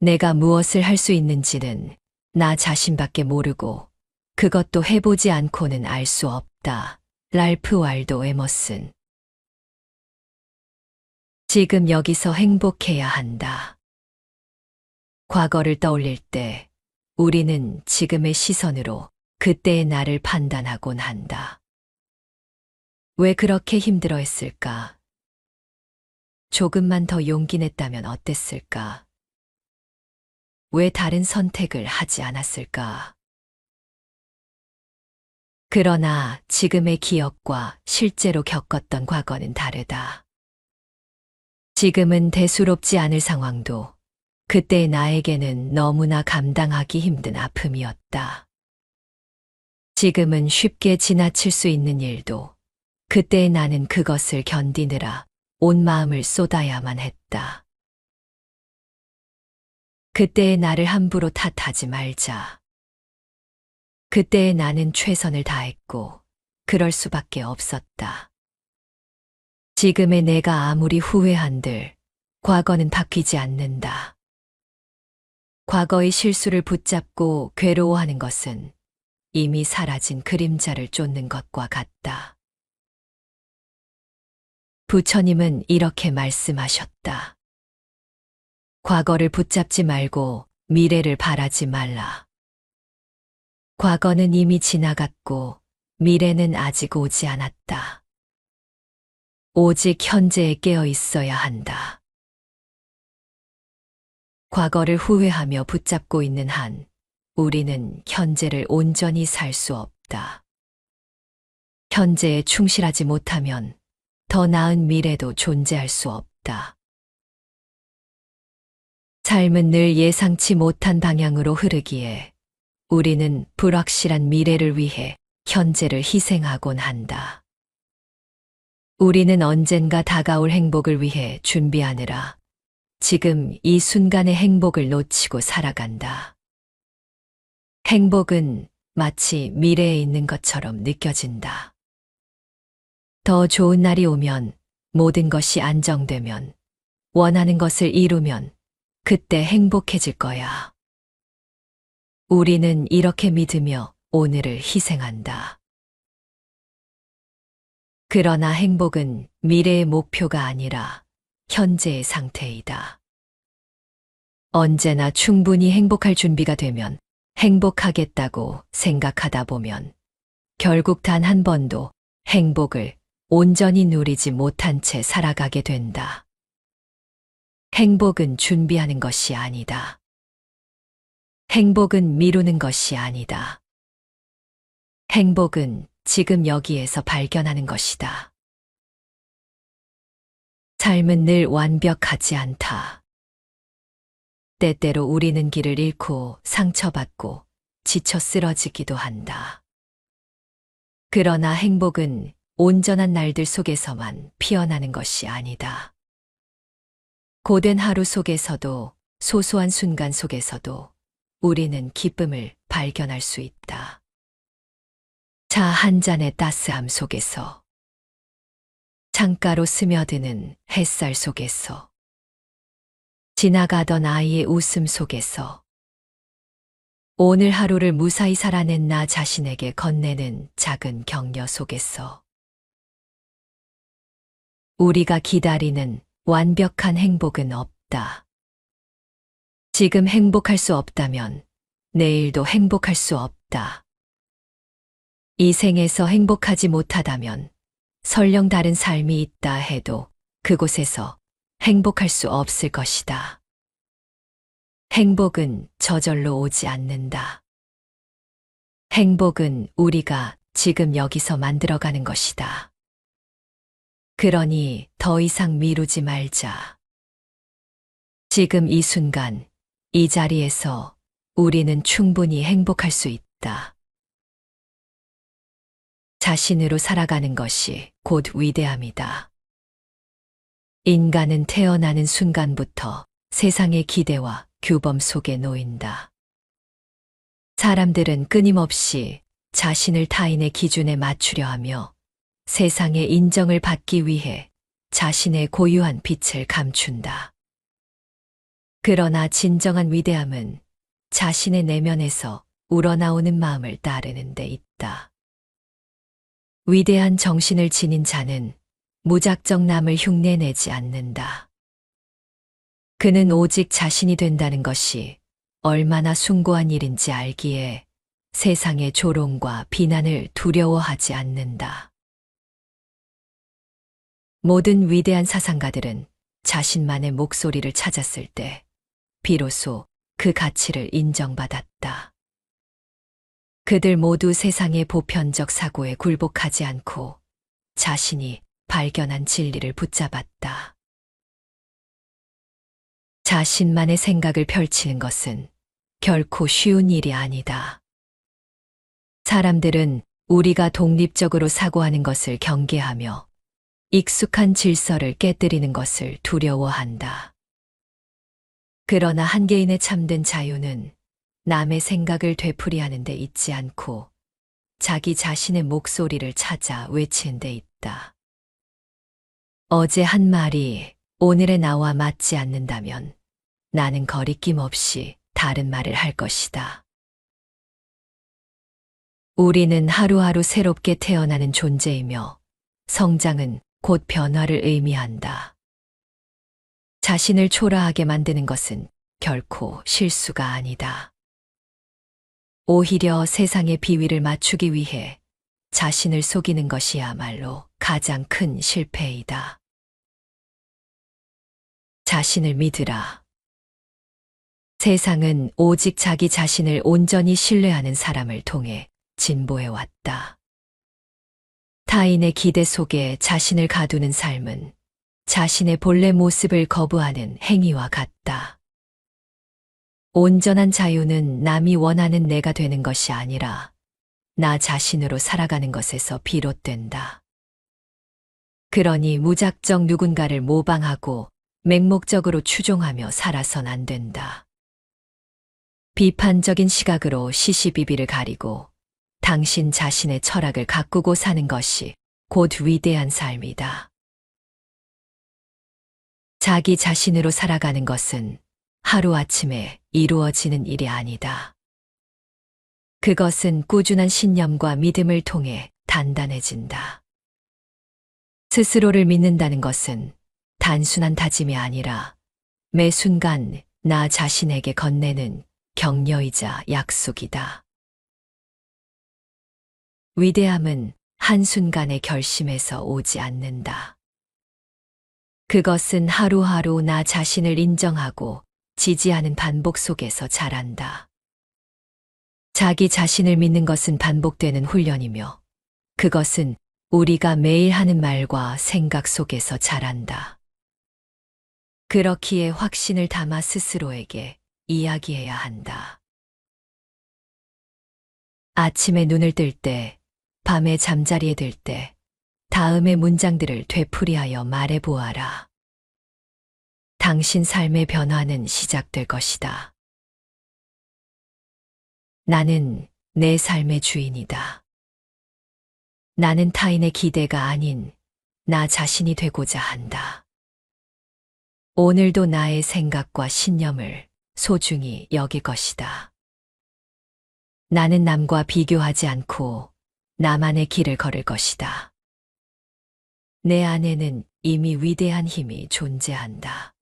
내가 무엇을 할 수 있는지는 나 자신밖에 모르고 그것도 해보지 않고는 알 수 없다. 랄프 wal도 에머슨. 지금 여기서 행복해야 한다. 과거를 떠올릴 때 우리는 지금의 시선으로 그때의 나를 판단하곤 한다. 왜 그렇게 힘들어 했을까? 조금만 더 용기 냈다면 어땠을까? 왜 다른 선택을 하지 않았을까? 그러나 지금의 기억과 실제로 겪었던 과거는 다르다. 지금은 대수롭지 않을 상황도 그때의 나에게는 너무나 감당하기 힘든 아픔이었다. 지금은 쉽게 지나칠 수 있는 일도 그때의 나는 그것을 견디느라 온 마음을 쏟아야만 했다. 그때의 나를 함부로 탓하지 말자. 그때의 나는 최선을 다했고 그럴 수밖에 없었다. 지금의 내가 아무리 후회한들 과거는 바뀌지 않는다. 과거의 실수를 붙잡고 괴로워하는 것은 이미 사라진 그림자를 쫓는 것과 같다. 부처님은 이렇게 말씀하셨다. 과거를 붙잡지 말고 미래를 바라지 말라. 과거는 이미 지나갔고 미래는 아직 오지 않았다. 오직 현재에 깨어 있어야 한다. 과거를 후회하며 붙잡고 있는 한 우리는 현재를 온전히 살 수 없다. 현재에 충실하지 못하면 더 나은 미래도 존재할 수 없다. 삶은 늘 예상치 못한 방향으로 흐르기에 우리는 불확실한 미래를 위해 현재를 희생하곤 한다. 우리는 언젠가 다가올 행복을 위해 준비하느라 지금 이 순간의 행복을 놓치고 살아간다. 행복은 마치 미래에 있는 것처럼 느껴진다. 더 좋은 날이 오면, 모든 것이 안정되면, 원하는 것을 이루면 그때 행복해질 거야. 우리는 이렇게 믿으며 오늘을 희생한다. 그러나 행복은 미래의 목표가 아니라 현재의 상태이다. 언제나 충분히 행복할 준비가 되면 행복하겠다고 생각하다 보면 결국 단 한 번도 행복을 온전히 누리지 못한 채 살아가게 된다. 행복은 준비하는 것이 아니다. 행복은 미루는 것이 아니다. 행복은 지금 여기에서 발견하는 것이다. 삶은 늘 완벽하지 않다. 때때로 우리는 길을 잃고 상처받고 지쳐 쓰러지기도 한다. 그러나 행복은 온전한 날들 속에서만 피어나는 것이 아니다. 고된 하루 속에서도 소소한 순간 속에서도 우리는 기쁨을 발견할 수 있다. 차 한 잔의 따스함 속에서, 창가로 스며드는 햇살 속에서, 지나가던 아이의 웃음 속에서, 오늘 하루를 무사히 살아낸 나 자신에게 건네는 작은 격려 속에서, 우리가 기다리는 완벽한 행복은 없다. 지금 행복할 수 없다면 내일도 행복할 수 없다. 이 생에서 행복하지 못하다면 설령 다른 삶이 있다 해도 그곳에서 행복할 수 없을 것이다. 행복은 저절로 오지 않는다. 행복은 우리가 지금 여기서 만들어가는 것이다. 그러니 더 이상 미루지 말자. 지금 이 순간, 이 자리에서 우리는 충분히 행복할 수 있다. 자신으로 살아가는 것이 곧 위대함이다. 인간은 태어나는 순간부터 세상의 기대와 규범 속에 놓인다. 사람들은 끊임없이 자신을 타인의 기준에 맞추려 하며 세상의 인정을 받기 위해 자신의 고유한 빛을 감춘다. 그러나 진정한 위대함은 자신의 내면에서 우러나오는 마음을 따르는 데 있다. 위대한 정신을 지닌 자는 무작정 남을 흉내내지 않는다. 그는 오직 자신이 된다는 것이 얼마나 숭고한 일인지 알기에 세상의 조롱과 비난을 두려워하지 않는다. 모든 위대한 사상가들은 자신만의 목소리를 찾았을 때 비로소 그 가치를 인정받았다. 그들 모두 세상의 보편적 사고에 굴복하지 않고 자신이 발견한 진리를 붙잡았다. 자신만의 생각을 펼치는 것은 결코 쉬운 일이 아니다. 사람들은 우리가 독립적으로 사고하는 것을 경계하며 익숙한 질서를 깨뜨리는 것을 두려워한다. 그러나 한 개인의 참된 자유는 남의 생각을 되풀이하는 데 있지 않고 자기 자신의 목소리를 찾아 외치는 데 있다. 어제 한 말이 오늘의 나와 맞지 않는다면 나는 거리낌 없이 다른 말을 할 것이다. 우리는 하루하루 새롭게 태어나는 존재이며 성장은 곧 변화를 의미한다. 자신을 초라하게 만드는 것은 결코 실수가 아니다. 오히려 세상의 비위를 맞추기 위해 자신을 속이는 것이야말로 가장 큰 실패이다. 자신을 믿으라. 세상은 오직 자기 자신을 온전히 신뢰하는 사람을 통해 진보해왔다. 타인의 기대 속에 자신을 가두는 삶은 자신의 본래 모습을 거부하는 행위와 같다. 온전한 자유는 남이 원하는 내가 되는 것이 아니라 나 자신으로 살아가는 것에서 비롯된다. 그러니 무작정 누군가를 모방하고 맹목적으로 추종하며 살아선 안 된다. 비판적인 시각으로 시시비비를 가리고 당신 자신의 철학을 가꾸고 사는 것이 곧 위대한 삶이다. 자기 자신으로 살아가는 것은 하루아침에 이루어지는 일이 아니다. 그것은 꾸준한 신념과 믿음을 통해 단단해진다. 스스로를 믿는다는 것은 단순한 다짐이 아니라 매 순간 나 자신에게 건네는 격려이자 약속이다. 위대함은 한순간의 결심에서 오지 않는다. 그것은 하루하루 나 자신을 인정하고 지지하는 반복 속에서 자란다. 자기 자신을 믿는 것은 반복되는 훈련이며 그것은 우리가 매일 하는 말과 생각 속에서 자란다. 그렇기에 확신을 담아 스스로에게 이야기해야 한다. 아침에 눈을 뜰 때, 밤에 잠자리에 들 때, 다음의 문장들을 되풀이하여 말해보아라. 당신 삶의 변화는 시작될 것이다. 나는 내 삶의 주인이다. 나는 타인의 기대가 아닌 나 자신이 되고자 한다. 오늘도 나의 생각과 신념을 소중히 여길 것이다. 나는 남과 비교하지 않고 나만의 길을 걸을 것이다. 내 안에는 이미 위대한 힘이 존재한다.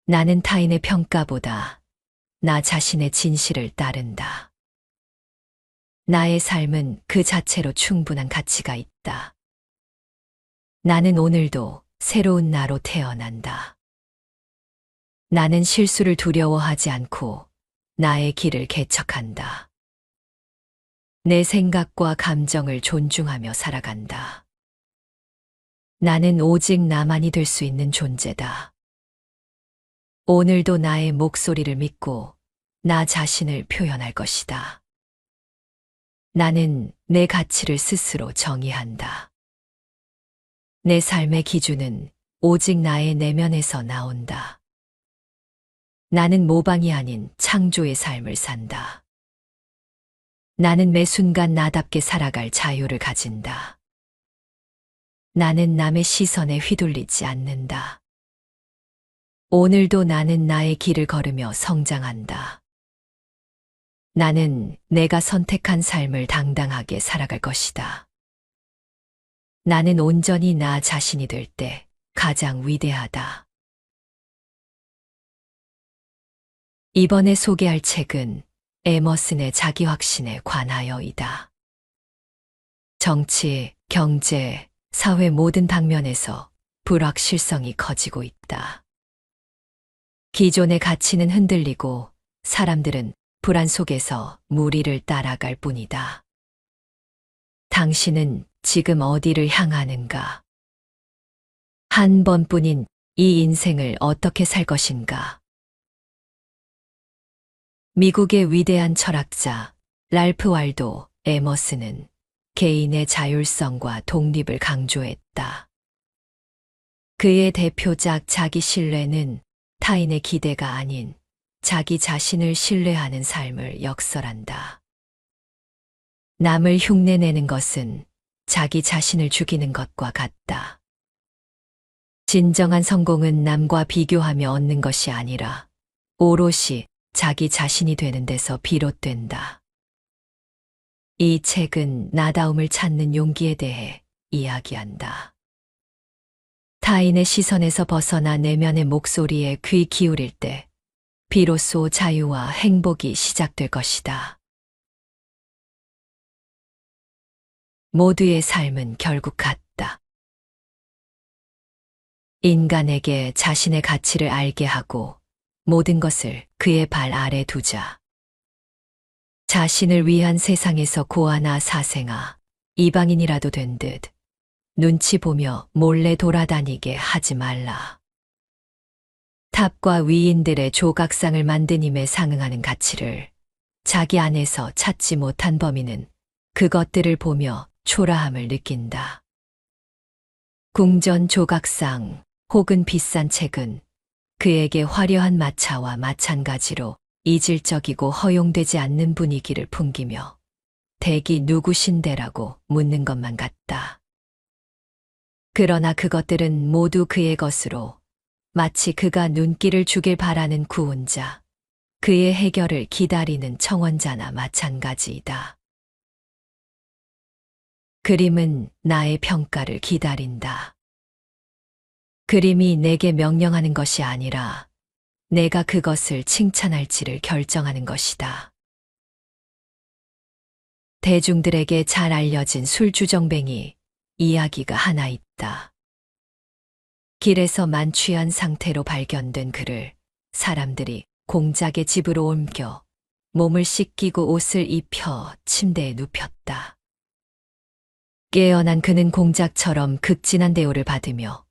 나는 타인의 평가보다 나 자신의 진실을 따른다. 나의 삶은 그 자체로 충분한 가치가 있다. 나는 오늘도 새로운 나로 태어난다. 나는 실수를 두려워하지 않고 나의 길을 개척한다. 내 생각과 감정을 존중하며 살아간다. 나는 오직 나만이 될 수 있는 존재다. 오늘도 나의 목소리를 믿고 나 자신을 표현할 것이다. 나는 내 가치를 스스로 정의한다. 내 삶의 기준은 오직 나의 내면에서 나온다. 나는 모방이 아닌 창조의 삶을 산다. 나는 매 순간 나답게 살아갈 자유를 가진다. 나는 남의 시선에 휘둘리지 않는다. 오늘도 나는 나의 길을 걸으며 성장한다. 나는 내가 선택한 삶을 당당하게 살아갈 것이다. 나는 온전히 나 자신이 될 때 가장 위대하다. 이번에 소개할 책은 에머슨의 자기 확신에 관하여이다. 정치, 경제, 사회 모든 방면에서 불확실성이 커지고 있다. 기존의 가치는 흔들리고 사람들은 불안 속에서 무리를 따라갈 뿐이다. 당신은 지금 어디를 향하는가? 한 번뿐인 이 인생을 어떻게 살 것인가? 미국의 위대한 철학자 랄프 waldo 에머슨은 개인의 자율성과 독립을 강조했다. 그의 대표작 자기 신뢰는 타인의 기대가 아닌 자기 자신을 신뢰하는 삶을 역설한다. 남을 흉내내는 것은 자기 자신을 죽이는 것과 같다. 진정한 성공은 남과 비교하며 얻는 것이 아니라 오롯이 자기 자신이 되는 데서 비롯된다. 이 책은 나다움을 찾는 용기에 대해 이야기한다. 타인의 시선에서 벗어나 내면의 목소리에 귀 기울일 때 비로소 자유와 행복이 시작될 것이다. 모두의 삶은 결국 같다. 인간에게 자신의 가치를 알게 하고 모든 것을 그의 발 아래 두자. 자신을 위한 세상에서 고아나 사생아, 이방인이라도 된 듯 눈치 보며 몰래 돌아다니게 하지 말라. 탑과 위인들의 조각상을 만든 힘에 상응하는 가치를 자기 안에서 찾지 못한 범인은 그것들을 보며 초라함을 느낀다. 궁전 조각상 혹은 비싼 책은 그에게 화려한 마차와 마찬가지로 이질적이고 허용되지 않는 분위기를 풍기며 댁이 누구신데라고 묻는 것만 같다. 그러나 그것들은 모두 그의 것으로 마치 그가 눈길을 주길 바라는 구원자, 그의 해결을 기다리는 청원자나 마찬가지이다. 그림은 나의 평가를 기다린다. 그림이 내게 명령하는 것이 아니라 내가 그것을 칭찬할지를 결정하는 것이다. 대중들에게 잘 알려진 술주정뱅이 이야기가 하나 있다. 길에서 만취한 상태로 발견된 그를 사람들이 공작의 집으로 옮겨 몸을 씻기고 옷을 입혀 침대에 눕혔다. 깨어난 그는 공작처럼 극진한 대우를 받으며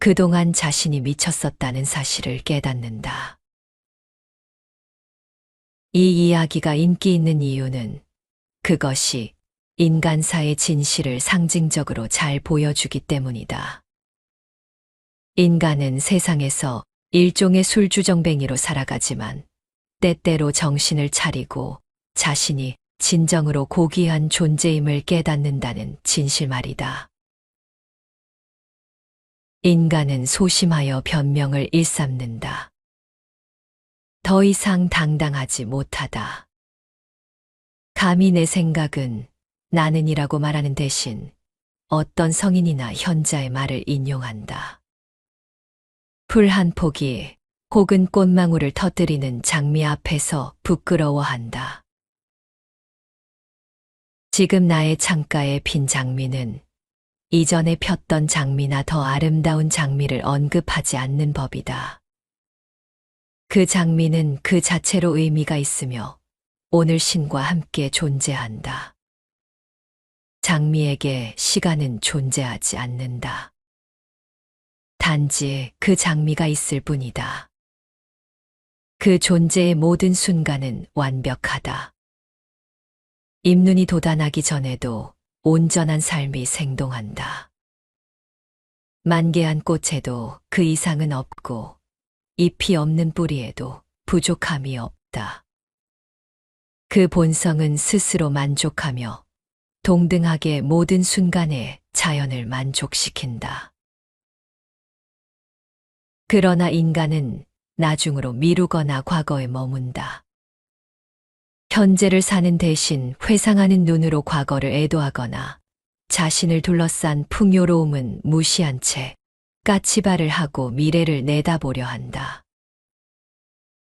그동안 자신이 미쳤었다는 사실을 깨닫는다. 이 이야기가 인기 있는 이유는 그것이 인간사의 진실을 상징적으로 잘 보여주기 때문이다. 인간은 세상에서 일종의 술주정뱅이로 살아가지만 때때로 정신을 차리고 자신이 진정으로 고귀한 존재임을 깨닫는다는 진실 말이다. 인간은 소심하여 변명을 일삼는다. 더 이상 당당하지 못하다. 감히 내 생각은 나는이라고 말하는 대신 어떤 성인이나 현자의 말을 인용한다. 풀 한 포기 혹은 꽃망울을 터뜨리는 장미 앞에서 부끄러워한다. 지금 나의 창가에 핀 장미는 이전에 폈던 장미나 더 아름다운 장미를 언급하지 않는 법이다. 그 장미는 그 자체로 의미가 있으며 오늘 신과 함께 존재한다. 장미에게 시간은 존재하지 않는다. 단지 그 장미가 있을 뿐이다. 그 존재의 모든 순간은 완벽하다. 잎눈이 돋아나기 전에도 온전한 삶이 생동한다. 만개한 꽃에도 그 이상은 없고 잎이 없는 뿌리에도 부족함이 없다. 그 본성은 스스로 만족하며 동등하게 모든 순간에 자연을 만족시킨다. 그러나 인간은 나중으로 미루거나 과거에 머문다. 현재를 사는 대신 회상하는 눈으로 과거를 애도하거나 자신을 둘러싼 풍요로움은 무시한 채 까치발을 하고 미래를 내다보려 한다.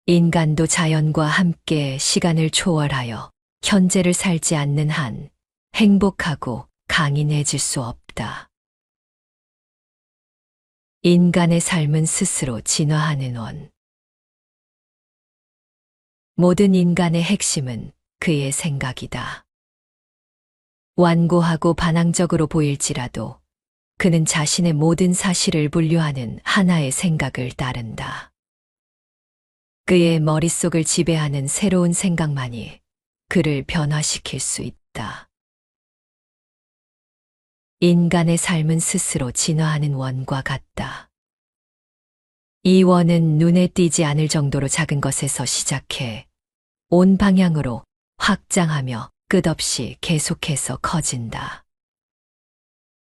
인간도 자연과 함께 시간을 초월하여 현재를 살지 않는 한 행복하고 강인해질 수 없다. 인간의 삶은 스스로 진화하는 원. 모든 인간의 핵심은 그의 생각이다. 완고하고 반항적으로 보일지라도 그는 자신의 모든 사실을 분류하는 하나의 생각을 따른다. 그의 머릿속을 지배하는 새로운 생각만이 그를 변화시킬 수 있다. 인간의 삶은 스스로 진화하는 원과 같다. 이 원은 눈에 띄지 않을 정도로 작은 것에서 시작해 온 방향으로 확장하며 끝없이 계속해서 커진다.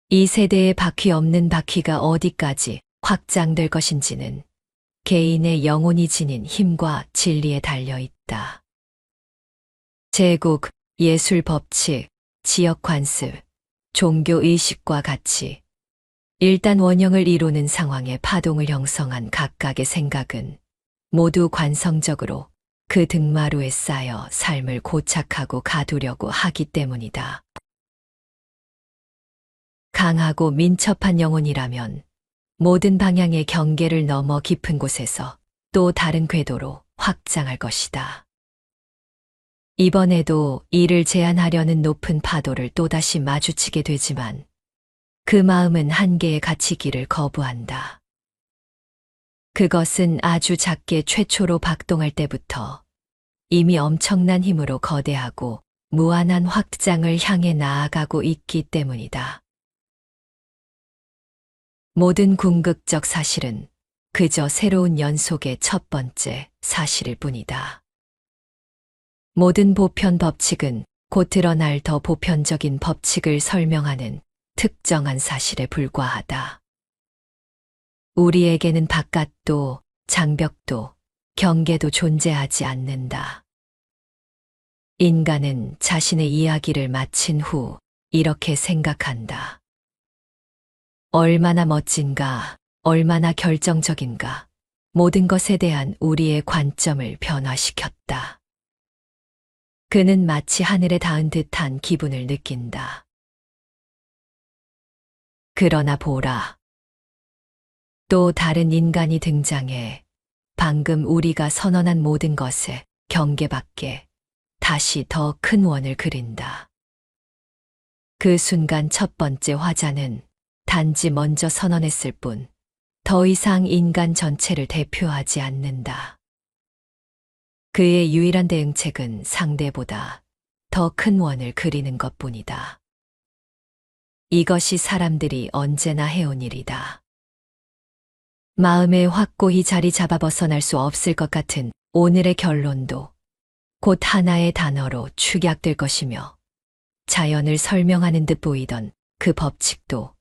이 세대의 바퀴 없는 바퀴가 어디까지 확장될 것인지는 개인의 영혼이 지닌 힘과 진리에 달려 있다. 제국, 예술 법칙, 지역 관습, 종교 의식과 같이 일단 원형을 이루는 상황의 파동을 형성한 각각의 생각은 모두 관성적으로 그 등마루에 쌓여 삶을 고착하고 가두려고 하기 때문이다. 강하고 민첩한 영혼이라면 모든 방향의 경계를 넘어 깊은 곳에서 또 다른 궤도로 확장할 것이다. 이번에도 이를 제한하려는 높은 파도를 또다시 마주치게 되지만 그 마음은 한계에 갇히기를 거부한다. 그것은 아주 작게 최초로 박동할 때부터 이미 엄청난 힘으로 거대하고 무한한 확장을 향해 나아가고 있기 때문이다. 모든 궁극적 사실은 그저 새로운 연속의 첫 번째 사실일 뿐이다. 모든 보편 법칙은 곧 드러날 더 보편적인 법칙을 설명하는 특정한 사실에 불과하다. 우리에게는 바깥도 장벽도 경계도 존재하지 않는다. 인간은 자신의 이야기를 마친 후 이렇게 생각한다. 얼마나 멋진가, 얼마나 결정적인가, 모든 것에 대한 우리의 관점을 변화시켰다. 그는 마치 하늘에 닿은 듯한 기분을 느낀다. 그러나 보라. 또 다른 인간이 등장해 방금 우리가 선언한 모든 것의 경계 밖에 다시 더 큰 원을 그린다. 그 순간 첫 번째 화자는 단지 먼저 선언했을 뿐 더 이상 인간 전체를 대표하지 않는다. 그의 유일한 대응책은 상대보다 더 큰 원을 그리는 것뿐이다. 이것이 사람들이 언제나 해온 일이다. 마음에 확고히 자리 잡아 벗어날 수 없을 것 같은 오늘의 결론도 곧 하나의 단어로 축약될 것이며 자연을 설명하는 듯 보이던 그 법칙도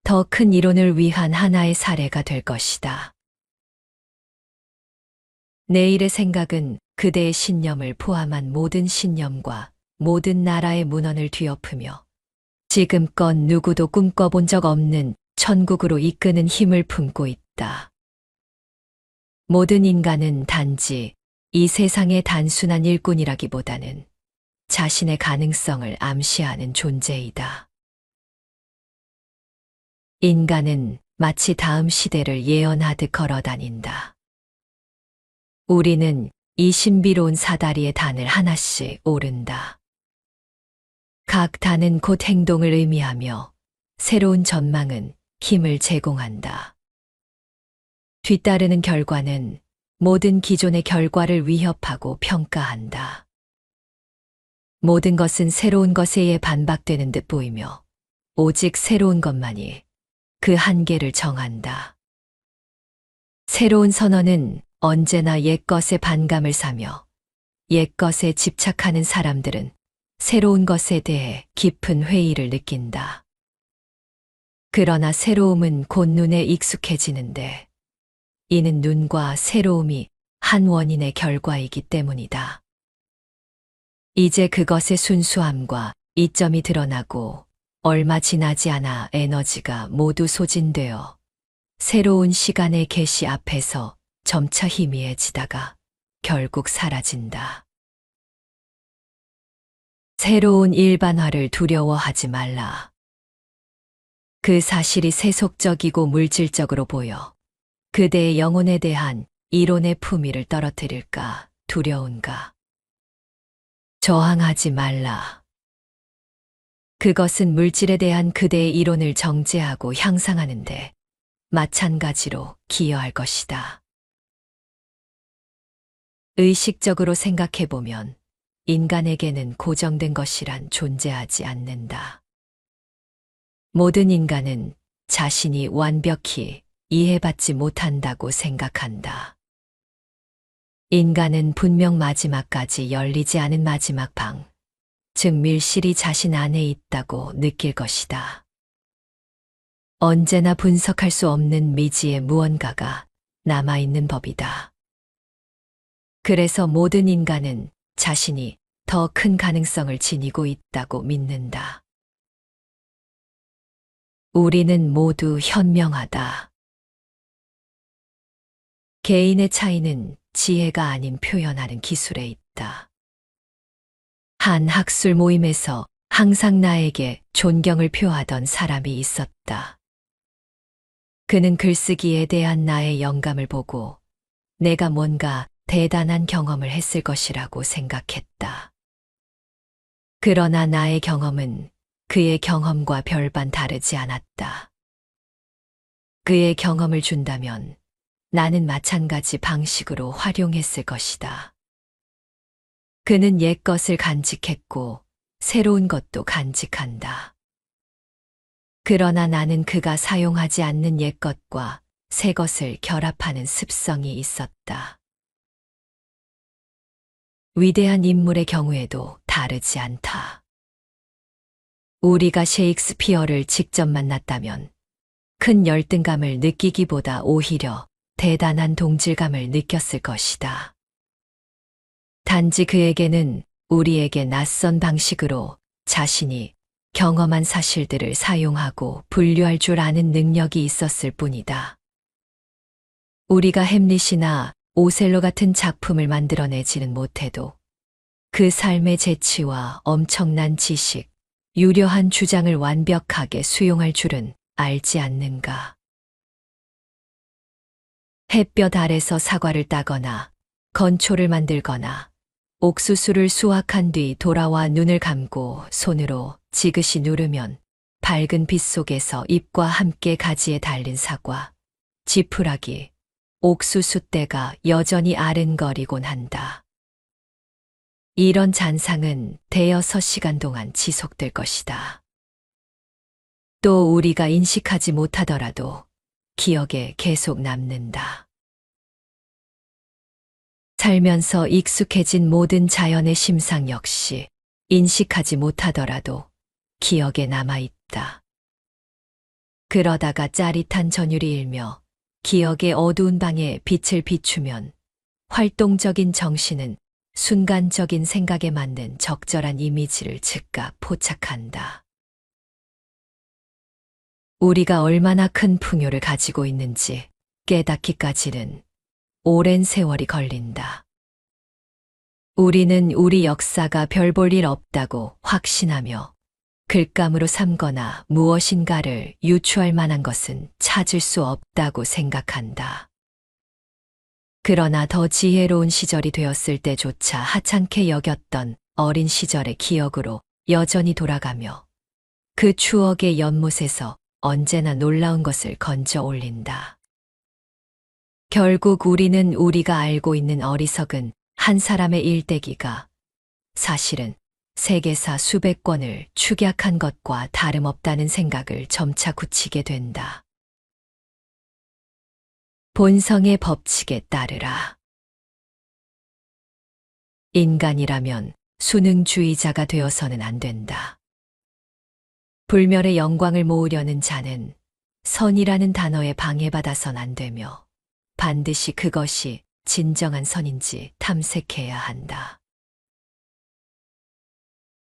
더 큰 이론을 위한 하나의 사례가 될 것이다. 내일의 생각은 그대의 신념을 포함한 모든 신념과 모든 나라의 문헌을 뒤엎으며 지금껏 누구도 꿈꿔본 적 없는 천국으로 이끄는 힘을 품고 있다. 모든 인간은 단지 이 세상의 단순한 일꾼이라기보다는 자신의 가능성을 암시하는 존재이다. 인간은 마치 다음 시대를 예언하듯 걸어다닌다. 우리는 이 신비로운 사다리의 단을 하나씩 오른다. 각 단은 곧 행동을 의미하며 새로운 전망은 힘을 제공한다. 뒤따르는 결과는 모든 기존의 결과를 위협하고 평가한다. 모든 것은 새로운 것에 의해 반박되는 듯 보이며 오직 새로운 것만이 그 한계를 정한다. 새로운 선언은 언제나 옛것에 반감을 사며 옛것에 집착하는 사람들은 새로운 것에 대해 깊은 회의를 느낀다. 그러나 새로움은 곧 눈에 익숙해지는데 이는 눈과 새로움이 한 원인의 결과이기 때문이다. 이제 그것의 순수함과 이점이 드러나고 얼마 지나지 않아 에너지가 모두 소진되어 새로운 시간의 계시 앞에서 점차 희미해지다가 결국 사라진다. 새로운 일반화를 두려워하지 말라. 그 사실이 세속적이고 물질적으로 보여 그대의 영혼에 대한 이론의 품위를 떨어뜨릴까 두려운가. 저항하지 말라. 그것은 물질에 대한 그대의 이론을 정제하고 향상하는데 마찬가지로 기여할 것이다. 의식적으로 생각해보면 인간에게는 고정된 것이란 존재하지 않는다. 모든 인간은 자신이 완벽히 이해받지 못한다고 생각한다. 인간은 분명 마지막까지 열리지 않은 마지막 방, 즉 밀실이 자신 안에 있다고 느낄 것이다. 언제나 분석할 수 없는 미지의 무언가가 남아있는 법이다. 그래서 모든 인간은 자신이 더 큰 가능성을 지니고 있다고 믿는다. 우리는 모두 현명하다. 개인의 차이는 지혜가 아닌 표현하는 기술에 있다. 한 학술 모임에서 항상 나에게 존경을 표하던 사람이 있었다. 그는 글쓰기에 대한 나의 영감을 보고 내가 뭔가 대단한 경험을 했을 것이라고 생각했다. 그러나 나의 경험은 그의 경험과 별반 다르지 않았다. 그의 경험을 준다면 나는 마찬가지 방식으로 활용했을 것이다. 그는 옛 것을 간직했고 새로운 것도 간직한다. 그러나 나는 그가 사용하지 않는 옛 것과 새 것을 결합하는 습성이 있었다. 위대한 인물의 경우에도 다르지 않다. 우리가 셰익스피어를 직접 만났다면 큰 열등감을 느끼기보다 오히려 대단한 동질감을 느꼈을 것이다. 단지 그에게는 우리에게 낯선 방식으로 자신이 경험한 사실들을 사용하고 분류할 줄 아는 능력이 있었을 뿐이다. 우리가 햄릿이나 오셀로 같은 작품을 만들어내지는 못해도 그 삶의 재치와 엄청난 지식, 유려한 주장을 완벽하게 수용할 줄은 알지 않는가. 햇볕 아래서 사과를 따거나 건초를 만들거나 옥수수를 수확한 뒤 돌아와 눈을 감고 손으로 지그시 누르면 밝은 빛 속에서 잎과 함께 가지에 달린 사과, 지푸라기, 옥수수 떼가 여전히 아른거리곤 한다. 이런 잔상은 대여섯 시간 동안 지속될 것이다. 또 우리가 인식하지 못하더라도 기억에 계속 남는다. 살면서 익숙해진 모든 자연의 심상 역시 인식하지 못하더라도 기억에 남아있다. 그러다가 짜릿한 전율이 일며 기억의 어두운 방에 빛을 비추면 활동적인 정신은 순간적인 생각에 맞는 적절한 이미지를 즉각 포착한다. 우리가 얼마나 큰 풍요를 가지고 있는지 깨닫기까지는 오랜 세월이 걸린다. 우리는 우리 역사가 별 볼 일 없다고 확신하며 글감으로 삼거나 무엇인가를 유추할 만한 것은 찾을 수 없다고 생각한다. 그러나 더 지혜로운 시절이 되었을 때조차 하찮게 여겼던 어린 시절의 기억으로 여전히 돌아가며 그 추억의 연못에서 언제나 놀라운 것을 건져 올린다. 결국 우리는 우리가 알고 있는 어리석은 한 사람의 일대기가 사실은 세계사 수백 권을 축약한 것과 다름없다는 생각을 점차 굳히게 된다. 본성의 법칙에 따르라. 인간이라면 수능주의자가 되어서는 안 된다. 불멸의 영광을 모으려는 자는 선이라는 단어에 방해받아선 안 되며 반드시 그것이 진정한 선인지 탐색해야 한다.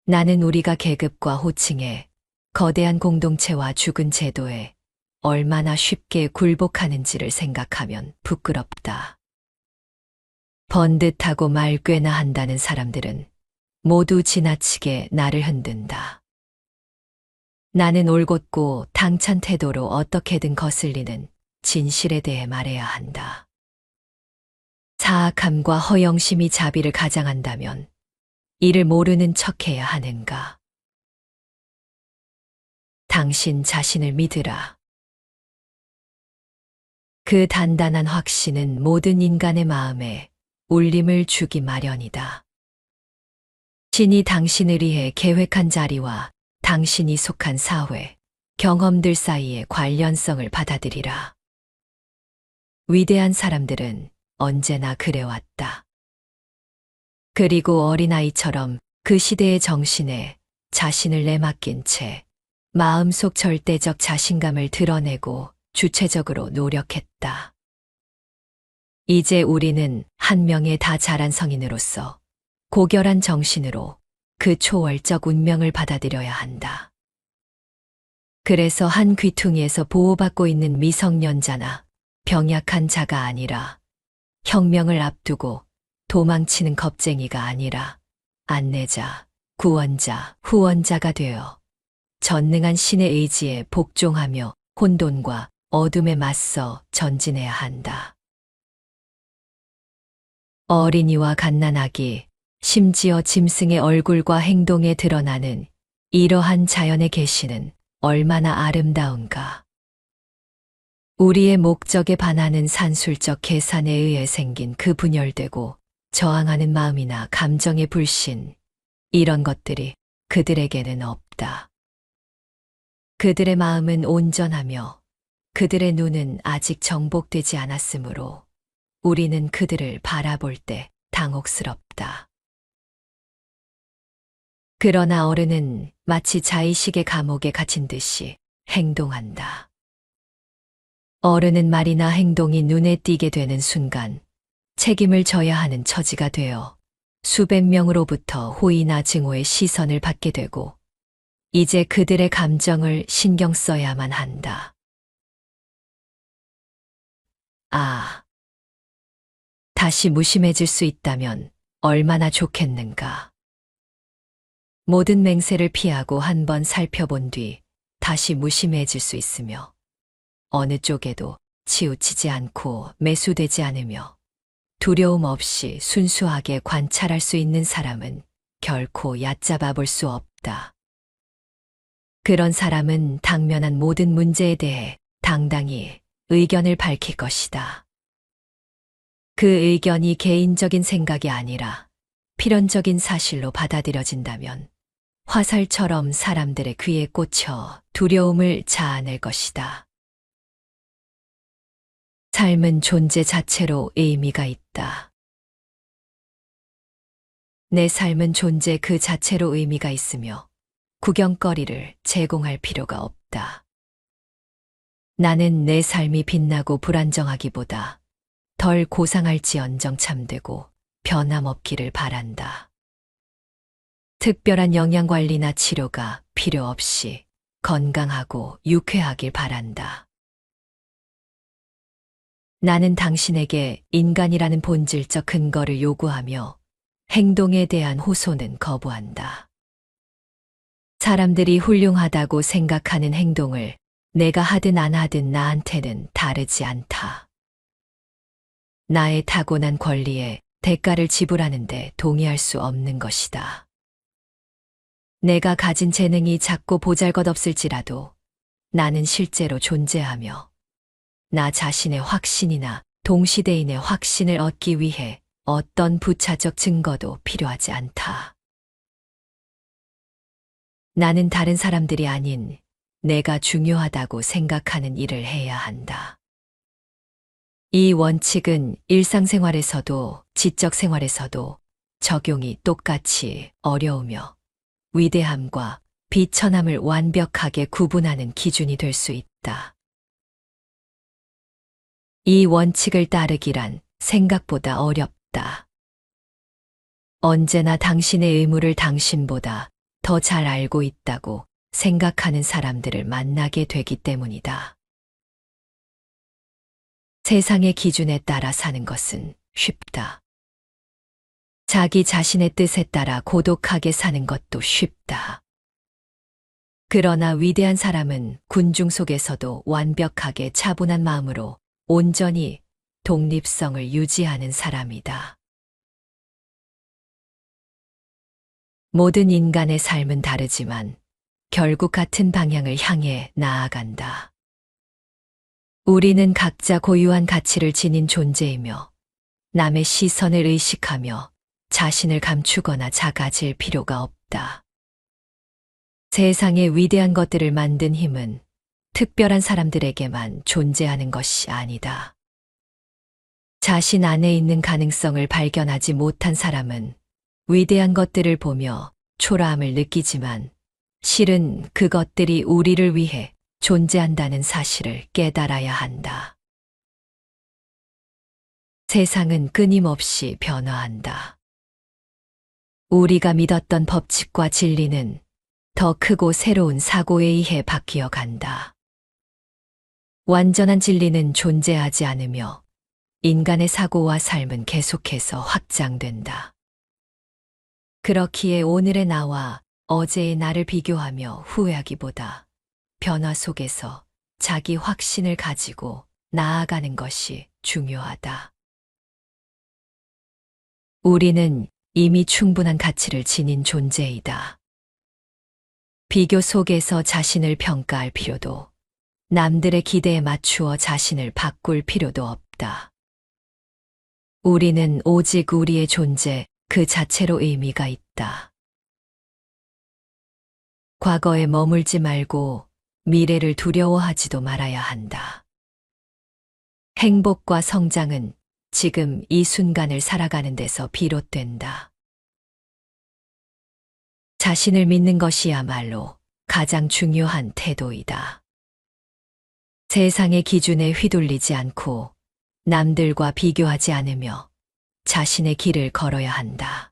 나는 우리가 계급과 호칭에 거대한 공동체와 죽은 제도에 얼마나 쉽게 굴복하는지를 생각하면 부끄럽다. 번듯하고 말 꽤나 한다는 사람들은 모두 지나치게 나를 흔든다. 나는 올곧고 당찬 태도로 어떻게든 거슬리는 진실에 대해 말해야 한다. 사악함과 허영심이 자비를 가장한다면 이를 모르는 척해야 하는가? 당신 자신을 믿으라. 그 단단한 확신은 모든 인간의 마음에 울림을 주기 마련이다. 신이 당신을 위해 계획한 자리와 당신이 속한 사회, 경험들 사이의 관련성을 받아들이라. 위대한 사람들은 언제나 그래왔다. 그리고 어린아이처럼 그 시대의 정신에 자신을 내맡긴 채 마음속 절대적 자신감을 드러내고 주체적으로 노력했다. 이제 우리는 한 명의 다 자란 성인으로서 고결한 정신으로 그 초월적 운명을 받아들여야 한다. 그래서 한 귀퉁이에서 보호받고 있는 미성년자나 병약한 자가 아니라 혁명을 앞두고 도망치는 겁쟁이가 아니라 안내자, 구원자, 후원자가 되어 전능한 신의 의지에 복종하며 혼돈과 어둠에 맞서 전진해야 한다. 어린이와 갓난아기, 심지어 짐승의 얼굴과 행동에 드러나는 이러한 자연의 계시는 얼마나 아름다운가. 우리의 목적에 반하는 산술적 계산에 의해 생긴 그 분열되고 저항하는 마음이나 감정의 불신, 이런 것들이 그들에게는 없다. 그들의 마음은 온전하며 그들의 눈은 아직 정복되지 않았으므로 우리는 그들을 바라볼 때 당혹스럽다. 그러나 어른은 마치 자의식의 감옥에 갇힌 듯이 행동한다. 어른은 말이나 행동이 눈에 띄게 되는 순간 책임을 져야 하는 처지가 되어 수백 명으로부터 호의나 증오의 시선을 받게 되고 이제 그들의 감정을 신경 써야만 한다. 다시 무심해질 수 있다면 얼마나 좋겠는가. 모든 맹세를 피하고 한번 살펴본 뒤 다시 무심해질 수 있으며 어느 쪽에도 치우치지 않고 매수되지 않으며 두려움 없이 순수하게 관찰할 수 있는 사람은 결코 얕잡아 볼 수 없다. 그런 사람은 당면한 모든 문제에 대해 당당히 의견을 밝힐 것이다. 그 의견이 개인적인 생각이 아니라 필연적인 사실로 받아들여진다면 화살처럼 사람들의 귀에 꽂혀 두려움을 자아낼 것이다. 삶은 존재 자체로 의미가 있다. 내 삶은 존재 그 자체로 의미가 있으며 구경거리를 제공할 필요가 없다. 나는 내 삶이 빛나고 불안정하기보다 덜 고상할지언정 참되고 변함없기를 바란다. 특별한 영양관리나 치료가 필요 없이 건강하고 유쾌하길 바란다. 나는 당신에게 인간이라는 본질적 근거를 요구하며 행동에 대한 호소는 거부한다. 사람들이 훌륭하다고 생각하는 행동을 내가 하든 안 하든 나한테는 다르지 않다. 나의 타고난 권리에 대가를 지불하는데 동의할 수 없는 것이다. 내가 가진 재능이 작고 보잘것없을지라도 나는 실제로 존재하며 나 자신의 확신이나 동시대인의 확신을 얻기 위해 어떤 부차적 증거도 필요하지 않다. 나는 다른 사람들이 아닌 내가 중요하다고 생각하는 일을 해야 한다. 이 원칙은 일상생활에서도 지적 생활에서도 적용이 똑같이 어려우며 위대함과 비천함을 완벽하게 구분하는 기준이 될 수 있다. 이 원칙을 따르기란 생각보다 어렵다. 언제나 당신의 의무를 당신보다 더 잘 알고 있다고 생각하는 사람들을 만나게 되기 때문이다. 세상의 기준에 따라 사는 것은 쉽다. 자기 자신의 뜻에 따라 고독하게 사는 것도 쉽다. 그러나 위대한 사람은 군중 속에서도 완벽하게 차분한 마음으로 온전히 독립성을 유지하는 사람이다. 모든 인간의 삶은 다르지만 결국 같은 방향을 향해 나아간다. 우리는 각자 고유한 가치를 지닌 존재이며 남의 시선을 의식하며 자신을 감추거나 작아질 필요가 없다. 세상의 위대한 것들을 만든 힘은 특별한 사람들에게만 존재하는 것이 아니다. 자신 안에 있는 가능성을 발견하지 못한 사람은 위대한 것들을 보며 초라함을 느끼지만 실은 그것들이 우리를 위해 존재한다는 사실을 깨달아야 한다. 세상은 끊임없이 변화한다. 우리가 믿었던 법칙과 진리는 더 크고 새로운 사고에 의해 바뀌어 간다. 완전한 진리는 존재하지 않으며 인간의 사고와 삶은 계속해서 확장된다. 그렇기에 오늘의 나와 어제의 나를 비교하며 후회하기보다 변화 속에서 자기 확신을 가지고 나아가는 것이 중요하다. 우리는 이미 충분한 가치를 지닌 존재이다. 비교 속에서 자신을 평가할 필요도, 남들의 기대에 맞추어 자신을 바꿀 필요도 없다. 우리는 오직 우리의 존재 그 자체로 의미가 있다. 과거에 머물지 말고 미래를 두려워하지도 말아야 한다. 행복과 성장은 지금 이 순간을 살아가는 데서 비롯된다. 자신을 믿는 것이야말로 가장 중요한 태도이다. 세상의 기준에 휘둘리지 않고 남들과 비교하지 않으며 자신의 길을 걸어야 한다.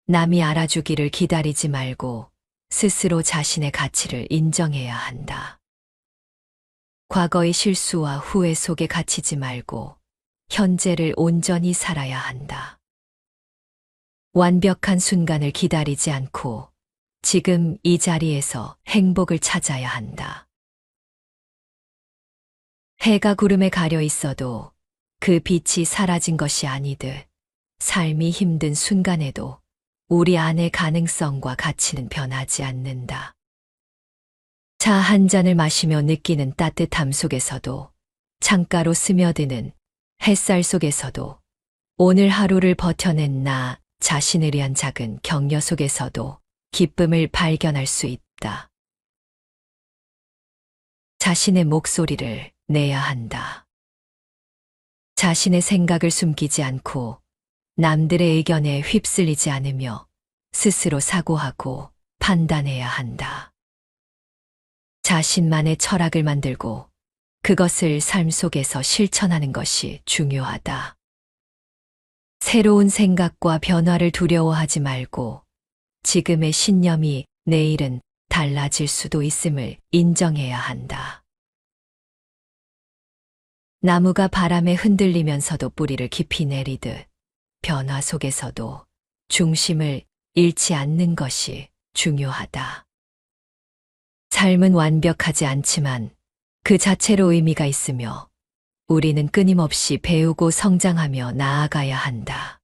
남이 알아주기를 기다리지 말고 스스로 자신의 가치를 인정해야 한다. 과거의 실수와 후회 속에 갇히지 말고 현재를 온전히 살아야 한다. 완벽한 순간을 기다리지 않고 지금 이 자리에서 행복을 찾아야 한다. 해가 구름에 가려 있어도 그 빛이 사라진 것이 아니듯 삶이 힘든 순간에도 우리 안의 가능성과 가치는 변하지 않는다. 차 한 잔을 마시며 느끼는 따뜻함 속에서도, 창가로 스며드는 햇살 속에서도, 오늘 하루를 버텨낸 나 자신을 위한 작은 격려 속에서도 기쁨을 발견할 수 있다. 자신의 목소리를 내야 한다. 자신의 생각을 숨기지 않고 남들의 의견에 휩쓸리지 않으며 스스로 사고하고 판단해야 한다. 자신만의 철학을 만들고 그것을 삶 속에서 실천하는 것이 중요하다. 새로운 생각과 변화를 두려워하지 말고 지금의 신념이 내일은 달라질 수도 있음을 인정해야 한다. 나무가 바람에 흔들리면서도 뿌리를 깊이 내리듯 변화 속에서도 중심을 잃지 않는 것이 중요하다. 삶은 완벽하지 않지만 그 자체로 의미가 있으며 우리는 끊임없이 배우고 성장하며 나아가야 한다.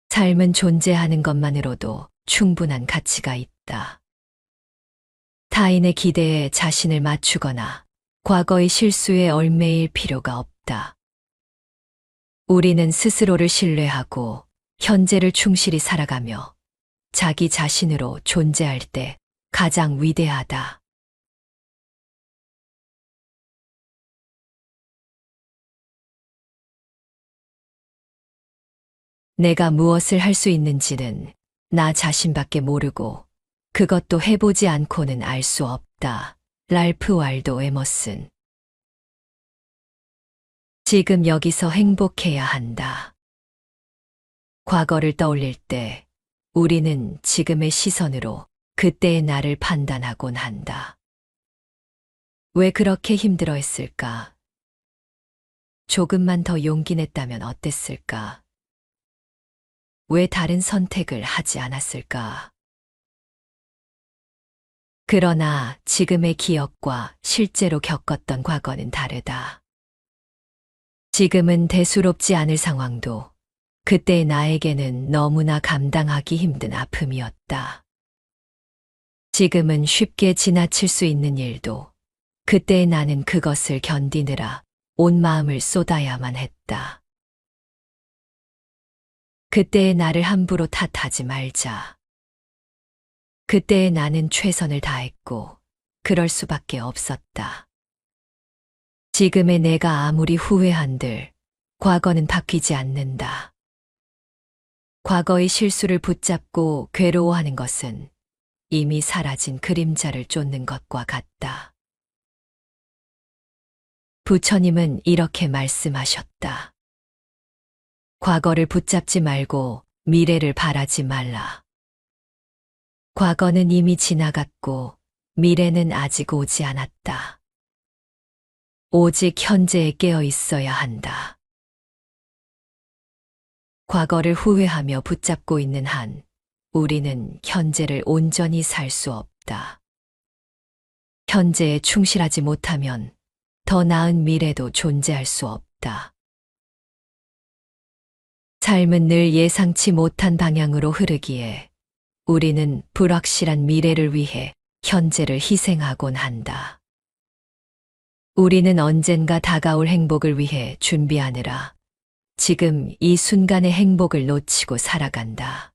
삶은 존재하는 것만으로도 충분한 가치가 있다. 타인의 기대에 자신을 맞추거나 과거의 실수에 얽매일 필요가 없다. 우리는 스스로를 신뢰하고 현재를 충실히 살아가며 자기 자신으로 존재할 때 가장 위대하다. 내가 무엇을 할 수 있는지는 나 자신밖에 모르고 그것도 해보지 않고는 알 수 없다. 랄프 왈도 에머슨 지금 여기서 행복해야 한다. 과거를 떠올릴 때 우리는 지금의 시선으로 그때의 나를 판단하곤 한다. 왜 그렇게 힘들어 했을까? 조금만 더 용기 냈다면 어땠을까? 왜 다른 선택을 하지 않았을까? 그러나 지금의 기억과 실제로 겪었던 과거는 다르다. 지금은 대수롭지 않을 상황도 그때 나에게는 너무나 감당하기 힘든 아픔이었다. 지금은 쉽게 지나칠 수 있는 일도 그때 나는 그것을 견디느라 온 마음을 쏟아야만 했다. 그때의 나를 함부로 탓하지 말자. 그때의 나는 최선을 다했고 그럴 수밖에 없었다. 지금의 내가 아무리 후회한들 과거는 바뀌지 않는다. 과거의 실수를 붙잡고 괴로워하는 것은 이미 사라진 그림자를 쫓는 것과 같다. 부처님은 이렇게 말씀하셨다. 과거를 붙잡지 말고 미래를 바라지 말라. 과거는 이미 지나갔고 미래는 아직 오지 않았다. 오직 현재에 깨어 있어야 한다. 과거를 후회하며 붙잡고 있는 한 우리는 현재를 온전히 살 수 없다. 현재에 충실하지 못하면 더 나은 미래도 존재할 수 없다. 삶은 늘 예상치 못한 방향으로 흐르기에 우리는 불확실한 미래를 위해 현재를 희생하곤 한다. 우리는 언젠가 다가올 행복을 위해 준비하느라 지금 이 순간의 행복을 놓치고 살아간다.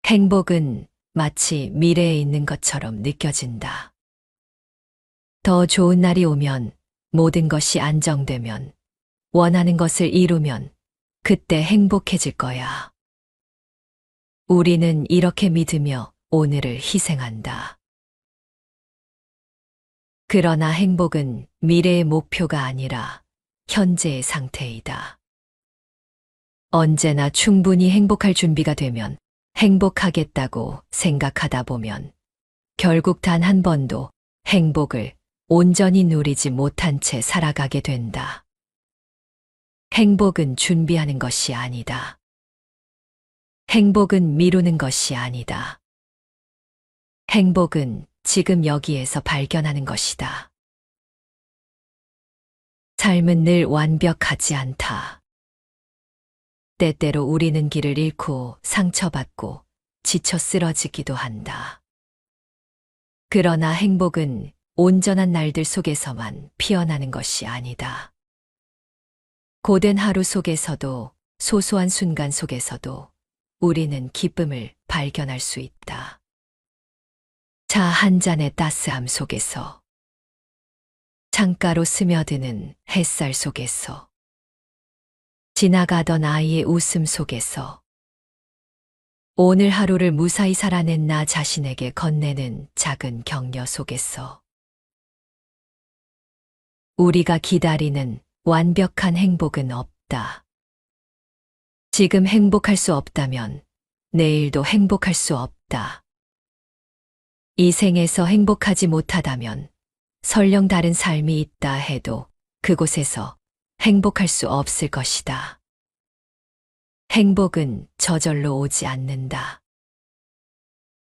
행복은 마치 미래에 있는 것처럼 느껴진다. 더 좋은 날이 오면, 모든 것이 안정되면, 원하는 것을 이루면 그때 행복해질 거야. 우리는 이렇게 믿으며 오늘을 희생한다. 그러나 행복은 미래의 목표가 아니라 현재의 상태이다. 언제나 충분히 행복할 준비가 되면 행복하겠다고 생각하다 보면 결국 단 한 번도 행복을 온전히 누리지 못한 채 살아가게 된다. 행복은 준비하는 것이 아니다. 행복은 미루는 것이 아니다. 행복은 지금 여기에서 발견하는 것이다. 삶은 늘 완벽하지 않다. 때때로 우리는 길을 잃고 상처받고 지쳐 쓰러지기도 한다. 그러나 행복은 온전한 날들 속에서만 피어나는 것이 아니다. 고된 하루 속에서도 소소한 순간 속에서도 우리는 기쁨을 발견할 수 있다. 차 한 잔의 따스함 속에서, 창가로 스며드는 햇살 속에서, 지나가던 아이의 웃음 속에서, 오늘 하루를 무사히 살아낸 나 자신에게 건네는 작은 격려 속에서, 우리가 기다리는 완벽한 행복은 없다. 지금 행복할 수 없다면 내일도 행복할 수 없다. 이 생에서 행복하지 못하다면 설령 다른 삶이 있다 해도 그곳에서 행복할 수 없을 것이다. 행복은 저절로 오지 않는다.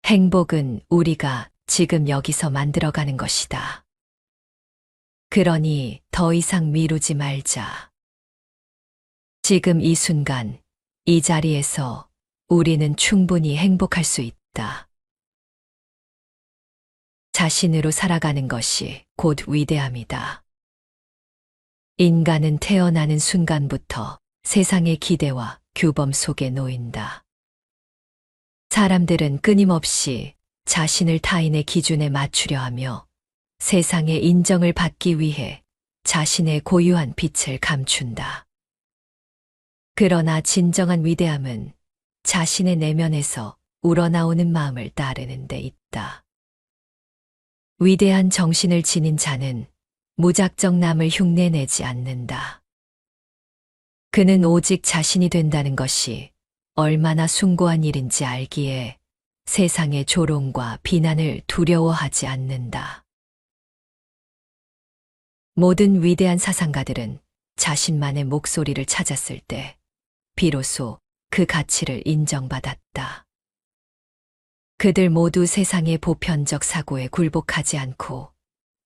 행복은 우리가 지금 여기서 만들어가는 것이다. 그러니 더 이상 미루지 말자. 지금 이 순간, 이 자리에서 우리는 충분히 행복할 수 있다. 자신으로 살아가는 것이 곧 위대함이다. 인간은 태어나는 순간부터 세상의 기대와 규범 속에 놓인다. 사람들은 끊임없이 자신을 타인의 기준에 맞추려 하며 세상의 인정을 받기 위해 자신의 고유한 빛을 감춘다. 그러나 진정한 위대함은 자신의 내면에서 우러나오는 마음을 따르는 데 있다. 위대한 정신을 지닌 자는 무작정 남을 흉내내지 않는다. 그는 오직 자신이 된다는 것이 얼마나 숭고한 일인지 알기에 세상의 조롱과 비난을 두려워하지 않는다. 모든 위대한 사상가들은 자신만의 목소리를 찾았을 때 비로소 그 가치를 인정받았다. 그들 모두 세상의 보편적 사고에 굴복하지 않고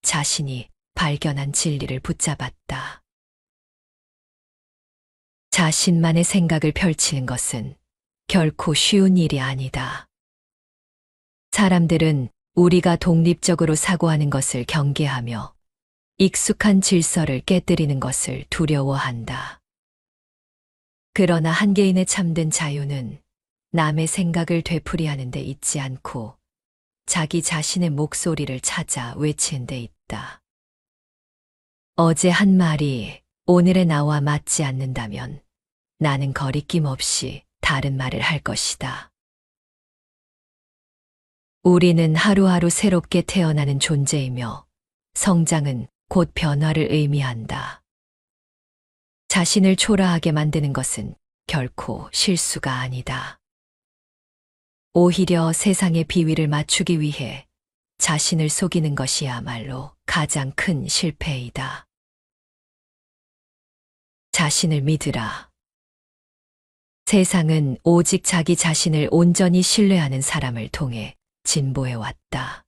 자신이 발견한 진리를 붙잡았다. 자신만의 생각을 펼치는 것은 결코 쉬운 일이 아니다. 사람들은 우리가 독립적으로 사고하는 것을 경계하며 익숙한 질서를 깨뜨리는 것을 두려워한다. 그러나 한 개인의 참된 자유는 남의 생각을 되풀이하는 데 있지 않고 자기 자신의 목소리를 찾아 외치는 데 있다. 어제 한 말이 오늘의 나와 맞지 않는다면 나는 거리낌 없이 다른 말을 할 것이다. 우리는 하루하루 새롭게 태어나는 존재이며 성장은 곧 변화를 의미한다. 자신을 초라하게 만드는 것은 결코 실수가 아니다. 오히려 세상의 비위를 맞추기 위해 자신을 속이는 것이야말로 가장 큰 실패이다. 자신을 믿으라. 세상은 오직 자기 자신을 온전히 신뢰하는 사람을 통해 진보해왔다.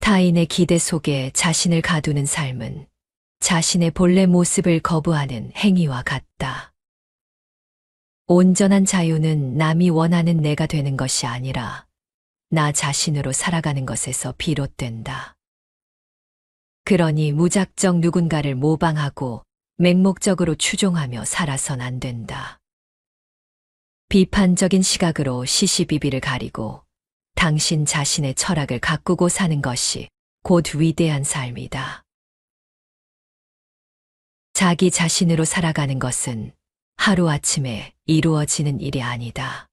타인의 기대 속에 자신을 가두는 삶은 자신의 본래 모습을 거부하는 행위와 같다. 온전한 자유는 남이 원하는 내가 되는 것이 아니라 나 자신으로 살아가는 것에서 비롯된다. 그러니 무작정 누군가를 모방하고 맹목적으로 추종하며 살아선 안 된다. 비판적인 시각으로 시시비비를 가리고 당신 자신의 철학을 가꾸고 사는 것이 곧 위대한 삶이다. 자기 자신으로 살아가는 것은 하루아침에 이루어지는 일이 아니다.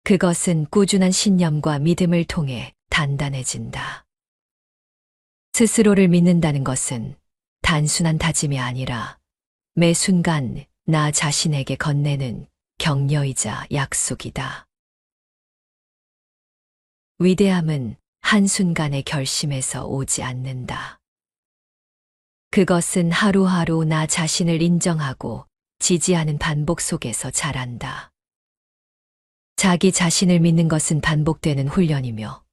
그것은 꾸준한 신념과 믿음을 통해 단단해진다. 스스로를 믿는다는 것은 단순한 다짐이 아니라 매 순간 나 자신에게 건네는 격려이자 약속이다. 위대함은 한순간의 결심에서 오지 않는다. 그것은 하루하루 나 자신을 인정하고 지지하는 반복 속에서 자란다. 자기 자신을 믿는 것은 반복되는 훈련이며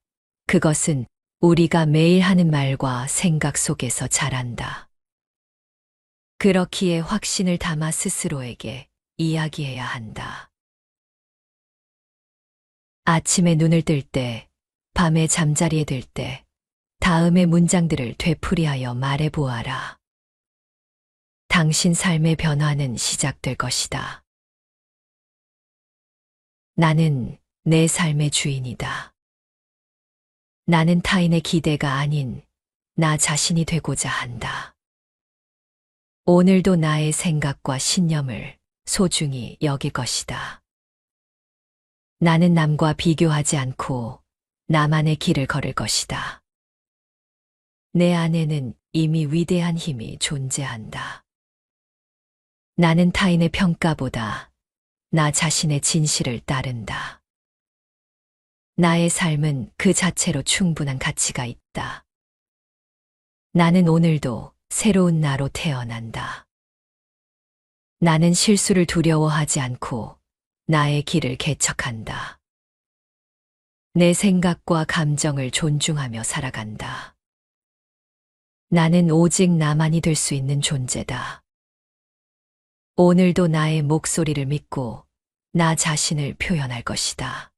그것은 우리가 매일 하는 말과 생각 속에서 자란다. 그렇기에 확신을 담아 스스로에게 이야기해야 한다. 아침에 눈을 뜰 때, 밤에 잠자리에 들 때, 다음의 문장들을 되풀이하여 말해보아라. 당신 삶의 변화는 시작될 것이다. 나는 내 삶의 주인이다. 나는 타인의 기대가 아닌 나 자신이 되고자 한다. 오늘도 나의 생각과 신념을 소중히 여길 것이다. 나는 남과 비교하지 않고 나만의 길을 걸을 것이다. 내 안에는 이미 위대한 힘이 존재한다. 나는 타인의 평가보다 나 자신의 진실을 따른다. 나의 삶은 그 자체로 충분한 가치가 있다. 나는 오늘도 새로운 나로 태어난다. 나는 실수를 두려워하지 않고 나의 길을 개척한다. 내 생각과 감정을 존중하며 살아간다. 나는 오직 나만이 될 수 있는 존재다. 오늘도 나의 목소리를 믿고 나 자신을 표현할 것이다.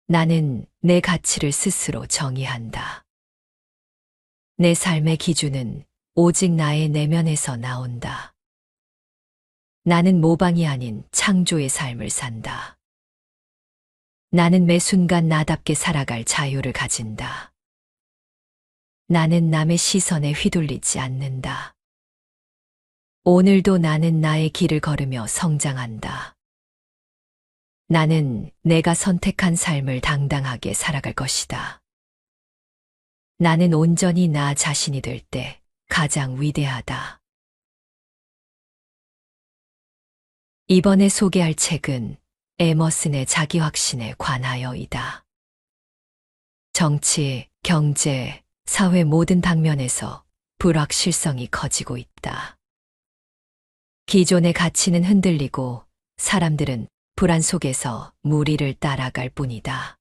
나는 내 가치를 스스로 정의한다. 내 삶의 기준은 오직 나의 내면에서 나온다. 나는 모방이 아닌 창조의 삶을 산다. 나는 매 순간 나답게 살아갈 자유를 가진다. 나는 남의 시선에 휘둘리지 않는다. 오늘도 나는 나의 길을 걸으며 성장한다. 나는 내가 선택한 삶을 당당하게 살아갈 것이다. 나는 온전히 나 자신이 될 때 가장 위대하다. 이번에 소개할 책은 에머슨의 자기확신에 관하여이다. 정치, 경제, 사회 모든 방면에서 불확실성이 커지고 있다. 기존의 가치는 흔들리고 사람들은 불안 속에서 무리를 따라갈 뿐이다.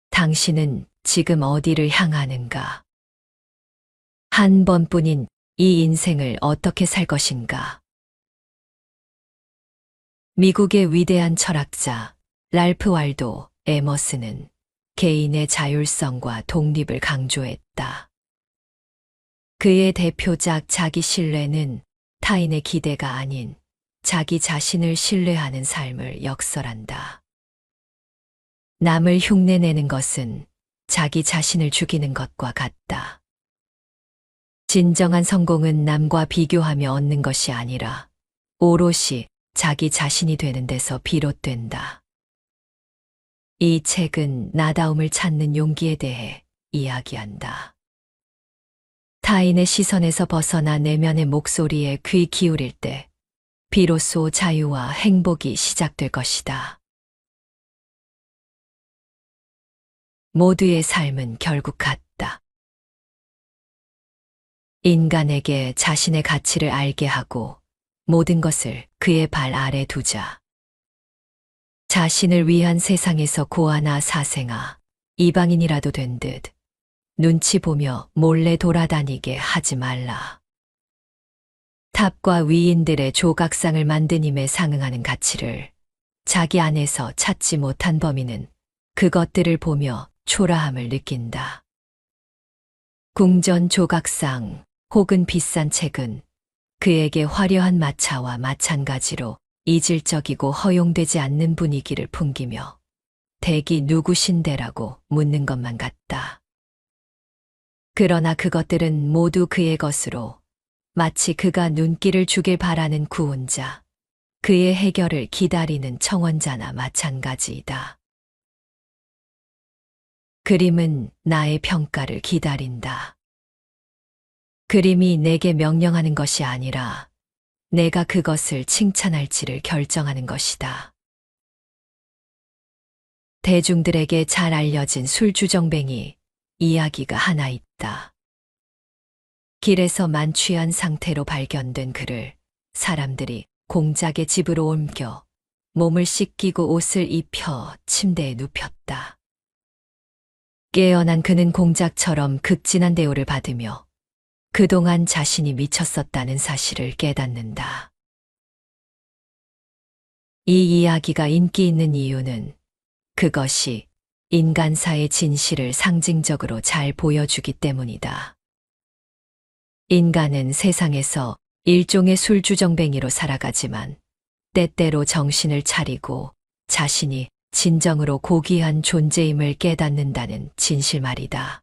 당신은 지금 어디를 향하는가? 한 번뿐인 이 인생을 어떻게 살 것인가? 미국의 위대한 철학자 랄프 waldo 에머슨은 개인의 자율성과 독립을 강조했다. 그의 대표작 자기 신뢰는 타인의 기대가 아닌 자기 자신을 신뢰하는 삶을 역설한다. 남을 흉내내는 것은 자기 자신을 죽이는 것과 같다. 진정한 성공은 남과 비교하며 얻는 것이 아니라 오롯이 자기 자신이 되는 데서 비롯된다. 이 책은 나다움을 찾는 용기에 대해 이야기한다. 타인의 시선에서 벗어나 내면의 목소리에 귀 기울일 때 비로소 자유와 행복이 시작될 것이다. 모두의 삶은 결국 같다. 인간에게 자신의 가치를 알게 하고 모든 것을 그의 발 아래 두자. 자신을 위한 세상에서 고아나 사생아, 이방인이라도 된 듯 눈치 보며 몰래 돌아다니게 하지 말라. 탑과 위인들의 조각상을 만든 힘에 상응하는 가치를 자기 안에서 찾지 못한 범인은 그것들을 보며 초라함을 느낀다. 궁전 조각상 혹은 비싼 책은 그에게 화려한 마차와 마찬가지로 이질적이고 허용되지 않는 분위기를 풍기며 댁이 누구신데라고 묻는 것만 같다. 그러나 그것들은 모두 그의 것으로 마치 그가 눈길을 주길 바라는 구원자, 그의 해결을 기다리는 청원자나 마찬가지이다. 그림은 나의 평가를 기다린다. 그림이 내게 명령하는 것이 아니라 내가 그것을 칭찬할지를 결정하는 것이다. 대중들에게 잘 알려진 술주정뱅이 이야기가 하나 있다. 길에서 만취한 상태로 발견된 그를 사람들이 공작의 집으로 옮겨 몸을 씻기고 옷을 입혀 침대에 눕혔다. 깨어난 그는 공작처럼 극진한 대우를 받으며 그동안 자신이 미쳤었다는 사실을 깨닫는다. 이 이야기가 인기 있는 이유는 그것이 인간사의 진실을 상징적으로 잘 보여주기 때문이다. 인간은 세상에서 일종의 술주정뱅이로 살아가지만 때때로 정신을 차리고 자신이 진정으로 고귀한 존재임을 깨닫는다는 진실 말이다.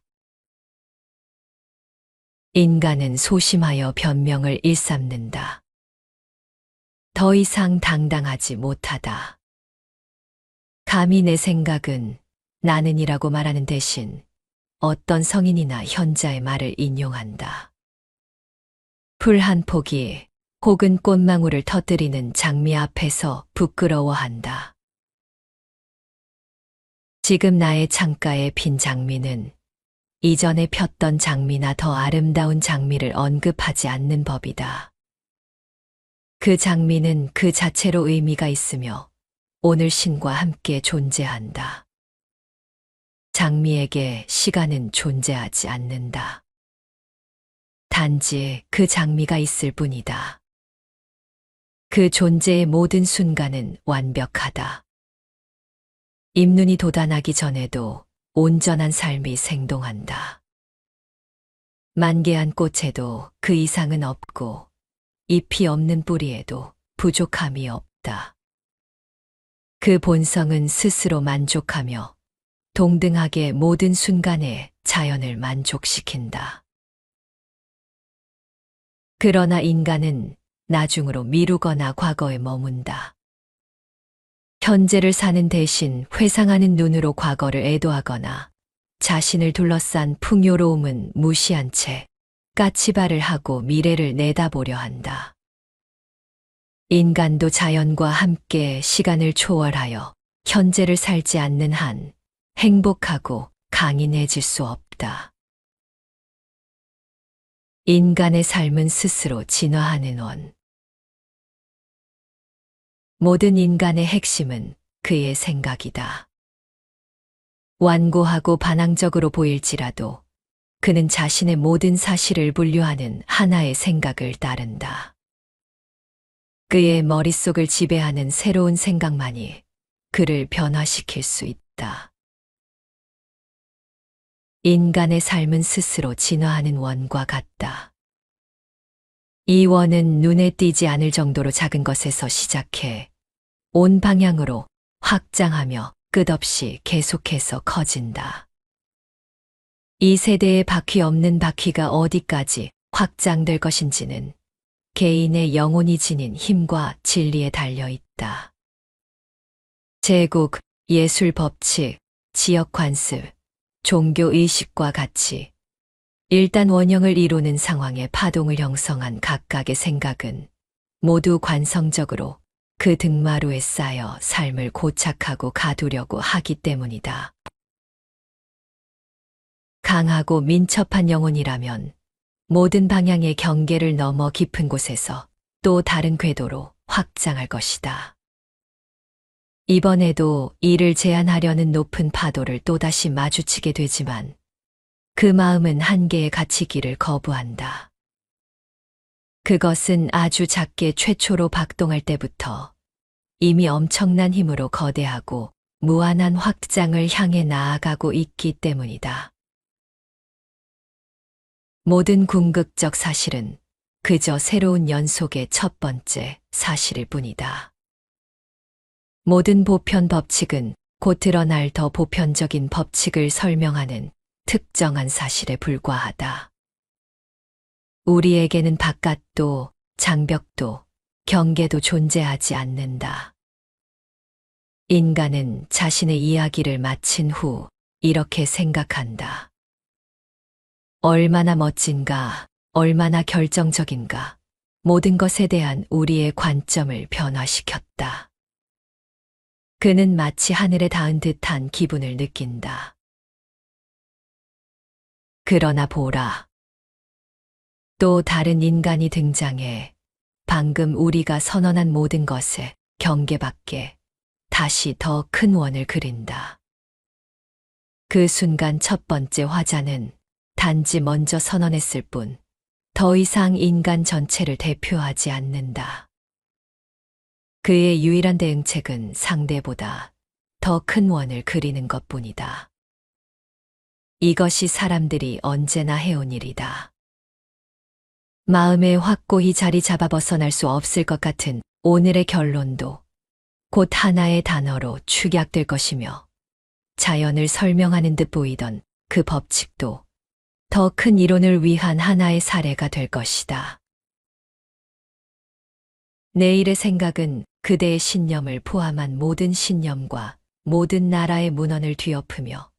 인간은 소심하여 변명을 일삼는다. 더 이상 당당하지 못하다. 감히 내 생각은 나는이라고 말하는 대신 어떤 성인이나 현자의 말을 인용한다. 풀 한 포기 혹은 꽃망울을 터뜨리는 장미 앞에서 부끄러워한다. 지금 나의 창가에 핀 장미는 이전에 폈던 장미나 더 아름다운 장미를 언급하지 않는 법이다. 그 장미는 그 자체로 의미가 있으며 오늘 신과 함께 존재한다. 장미에게 시간은 존재하지 않는다. 단지 그 장미가 있을 뿐이다. 그 존재의 모든 순간은 완벽하다. 잎눈이 돋아나기 전에도 온전한 삶이 생동한다. 만개한 꽃에도 그 이상은 없고 잎이 없는 뿌리에도 부족함이 없다. 그 본성은 스스로 만족하며 동등하게 모든 순간에 자연을 만족시킨다. 그러나 인간은 나중으로 미루거나 과거에 머문다. 현재를 사는 대신 회상하는 눈으로 과거를 애도하거나 자신을 둘러싼 풍요로움은 무시한 채 까치발을 하고 미래를 내다보려 한다. 인간도 자연과 함께 시간을 초월하여 현재를 살지 않는 한 행복하고 강인해질 수 없다. 인간의 삶은 스스로 진화하는 원. 모든 인간의 핵심은 그의 생각이다. 완고하고 반항적으로 보일지라도 그는 자신의 모든 사실을 분류하는 하나의 생각을 따른다. 그의 머릿속을 지배하는 새로운 생각만이 그를 변화시킬 수 있다. 인간의 삶은 스스로 진화하는 원과 같다. 이 원은 눈에 띄지 않을 정도로 작은 것에서 시작해 온 방향으로 확장하며 끝없이 계속해서 커진다. 이 세대의 바퀴 없는 바퀴가 어디까지 확장될 것인지는 개인의 영혼이 지닌 힘과 진리에 달려 있다. 제국, 예술 법칙, 지역 관습, 종교 의식과 같이 일단 원형을 이루는 상황의 파동을 형성한 각각의 생각은 모두 관성적으로 그 등마루에 쌓여 삶을 고착하고 가두려고 하기 때문이다. 강하고 민첩한 영혼이라면 모든 방향의 경계를 넘어 깊은 곳에서 또 다른 궤도로 확장할 것이다. 이번에도 이를 제한하려는 높은 파도를 또다시 마주치게 되지만 그 마음은 한계에 갇히기를 거부한다. 그것은 아주 작게 최초로 박동할 때부터 이미 엄청난 힘으로 거대하고 무한한 확장을 향해 나아가고 있기 때문이다. 모든 궁극적 사실은 그저 새로운 연속의 첫 번째 사실일 뿐이다. 모든 보편 법칙은 곧 드러날 더 보편적인 법칙을 설명하는 특정한 사실에 불과하다. 우리에게는 바깥도, 장벽도, 경계도 존재하지 않는다. 인간은 자신의 이야기를 마친 후 이렇게 생각한다. 얼마나 멋진가, 얼마나 결정적인가, 모든 것에 대한 우리의 관점을 변화시켰다. 그는 마치 하늘에 닿은 듯한 기분을 느낀다. 그러나 보라. 또 다른 인간이 등장해 방금 우리가 선언한 모든 것의 경계 밖에 다시 더 큰 원을 그린다. 그 순간 첫 번째 화자는 단지 먼저 선언했을 뿐 더 이상 인간 전체를 대표하지 않는다. 그의 유일한 대응책은 상대보다 더 큰 원을 그리는 것뿐이다. 이것이 사람들이 언제나 해온 일이다. 마음에 확고히 자리 잡아 벗어날 수 없을 것 같은 오늘의 결론도 곧 하나의 단어로 축약될 것이며 자연을 설명하는 듯 보이던 그 법칙도 더 큰 이론을 위한 하나의 사례가 될 것이다. 내일의 생각은 그대의 신념을 포함한 모든 신념과 모든 나라의 문헌을 뒤엎으며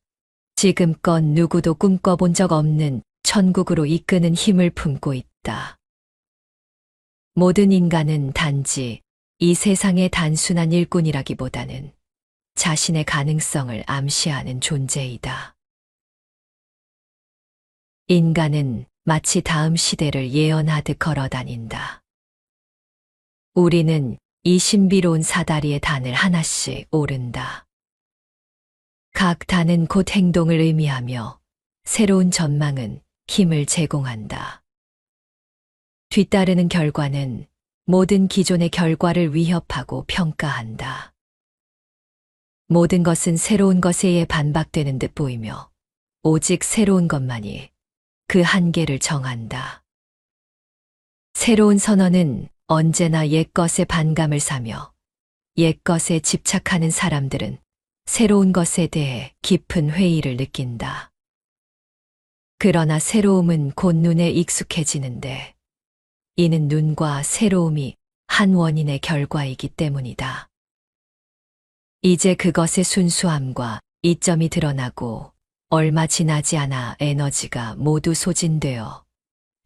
지금껏 누구도 꿈꿔본 적 없는 천국으로 이끄는 힘을 품고 있다. 모든 인간은 단지 이 세상의 단순한 일꾼이라기보다는 자신의 가능성을 암시하는 존재이다. 인간은 마치 다음 시대를 예언하듯 걸어다닌다. 우리는 이 신비로운 사다리의 단을 하나씩 오른다. 각 단은 곧 행동을 의미하며 새로운 전망은 힘을 제공한다. 뒤따르는 결과는 모든 기존의 결과를 위협하고 평가한다. 모든 것은 새로운 것에 의해 반박되는 듯 보이며 오직 새로운 것만이 그 한계를 정한다. 새로운 선언은 언제나 옛것에 반감을 사며 옛것에 집착하는 사람들은 새로운 것에 대해 깊은 회의를 느낀다. 그러나 새로움은 곧 눈에 익숙해지는데 이는 눈과 새로움이 한 원인의 결과이기 때문이다. 이제 그것의 순수함과 이점이 드러나고 얼마 지나지 않아 에너지가 모두 소진되어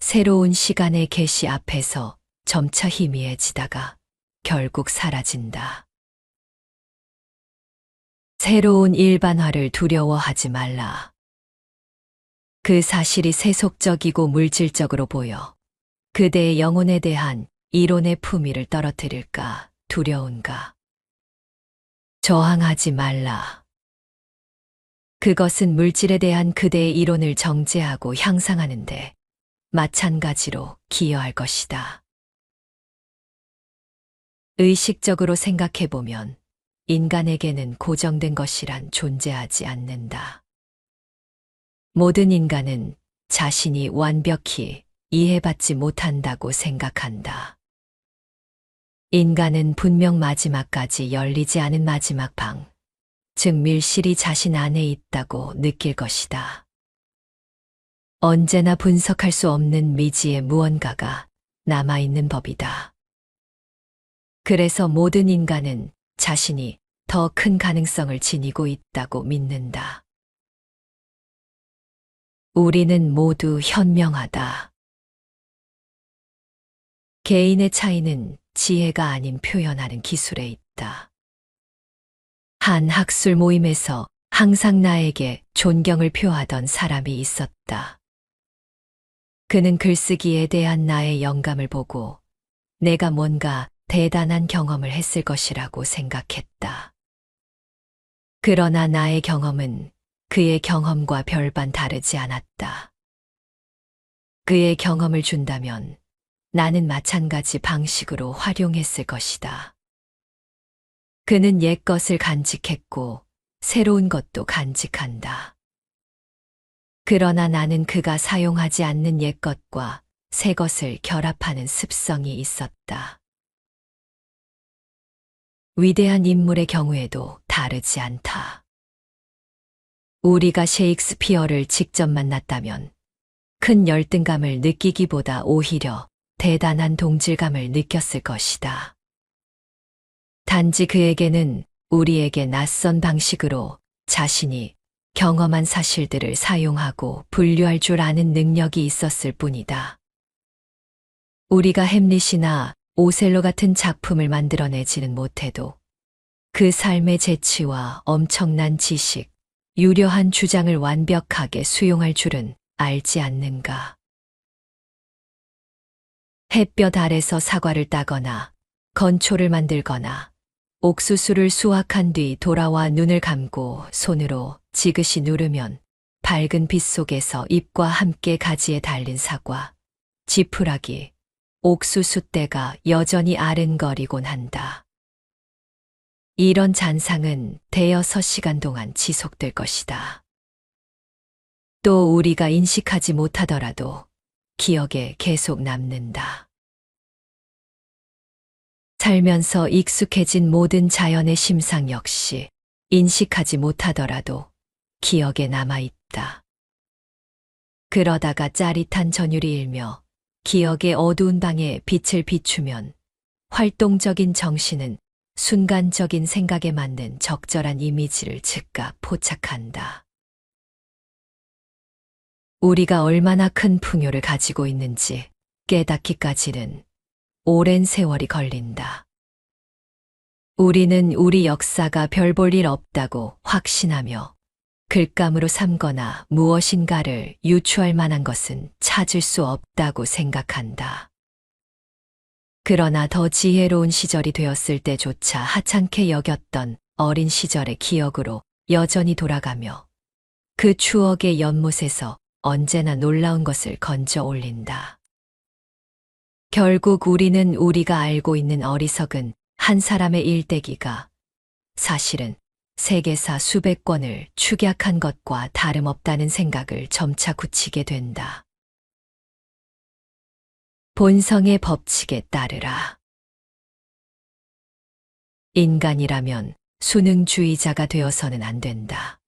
새로운 시간의 계시 앞에서 점차 희미해지다가 결국 사라진다. 새로운 일반화를 두려워하지 말라. 그 사실이 세속적이고 물질적으로 보여 그대의 영혼에 대한 이론의 품위를 떨어뜨릴까 두려운가. 저항하지 말라. 그것은 물질에 대한 그대의 이론을 정제하고 향상하는데 마찬가지로 기여할 것이다. 의식적으로 생각해보면 인간에게는 고정된 것이란 존재하지 않는다. 모든 인간은 자신이 완벽히 이해받지 못한다고 생각한다. 인간은 분명 마지막까지 열리지 않은 마지막 방, 즉 밀실이 자신 안에 있다고 느낄 것이다. 언제나 분석할 수 없는 미지의 무언가가 남아있는 법이다. 그래서 모든 인간은 자신이 더 큰 가능성을 지니고 있다고 믿는다. 우리는 모두 현명하다. 개인의 차이는 지혜가 아닌 표현하는 기술에 있다. 한 학술 모임에서 항상 나에게 존경을 표하던 사람이 있었다. 그는 글쓰기에 대한 나의 영감을 보고 내가 뭔가 대단한 경험을 했을 것이라고 생각했다. 그러나 나의 경험은 그의 경험과 별반 다르지 않았다. 그의 경험을 준다면 나는 마찬가지 방식으로 활용했을 것이다. 그는 옛 것을 간직했고 새로운 것도 간직한다. 그러나 나는 그가 사용하지 않는 옛 것과 새 것을 결합하는 습성이 있었다. 위대한 인물의 경우에도 다르지 않다. 우리가 셰익스피어를 직접 만났다면 큰 열등감을 느끼기보다 오히려 대단한 동질감을 느꼈을 것이다. 단지 그에게는 우리에게 낯선 방식으로 자신이 경험한 사실들을 사용하고 분류할 줄 아는 능력이 있었을 뿐이다. 우리가 햄릿이나 오셀로 같은 작품을 만들어내지는 못해도 그 삶의 재치와 엄청난 지식, 유려한 주장을 완벽하게 수용할 줄은 알지 않는가. 햇볕 아래서 사과를 따거나 건초를 만들거나 옥수수를 수확한 뒤 돌아와 눈을 감고 손으로 지그시 누르면 밝은 빛 속에서 잎과 함께 가지에 달린 사과, 지푸라기, 옥수수 떼가 여전히 아른거리곤 한다. 이런 잔상은 대여섯 시간 동안 지속될 것이다. 또 우리가 인식하지 못하더라도 기억에 계속 남는다. 살면서 익숙해진 모든 자연의 심상 역시 인식하지 못하더라도 기억에 남아있다. 그러다가 짜릿한 전율이 일며 기억의 어두운 방에 빛을 비추면 활동적인 정신은 순간적인 생각에 맞는 적절한 이미지를 즉각 포착한다. 우리가 얼마나 큰 풍요를 가지고 있는지 깨닫기까지는 오랜 세월이 걸린다. 우리는 우리 역사가 별 볼 일 없다고 확신하며 글감으로 삼거나 무엇인가를 유추할 만한 것은 찾을 수 없다고 생각한다. 그러나 더 지혜로운 시절이 되었을 때조차 하찮게 여겼던 어린 시절의 기억으로 여전히 돌아가며 그 추억의 연못에서 언제나 놀라운 것을 건져 올린다. 결국 우리는 우리가 알고 있는 어리석은 한 사람의 일대기가 사실은 세계사 수백 권을 축약한 것과 다름없다는 생각을 점차 굳히게 된다. 본성의 법칙에 따르라. 인간이라면 수능주의자가 되어서는 안 된다.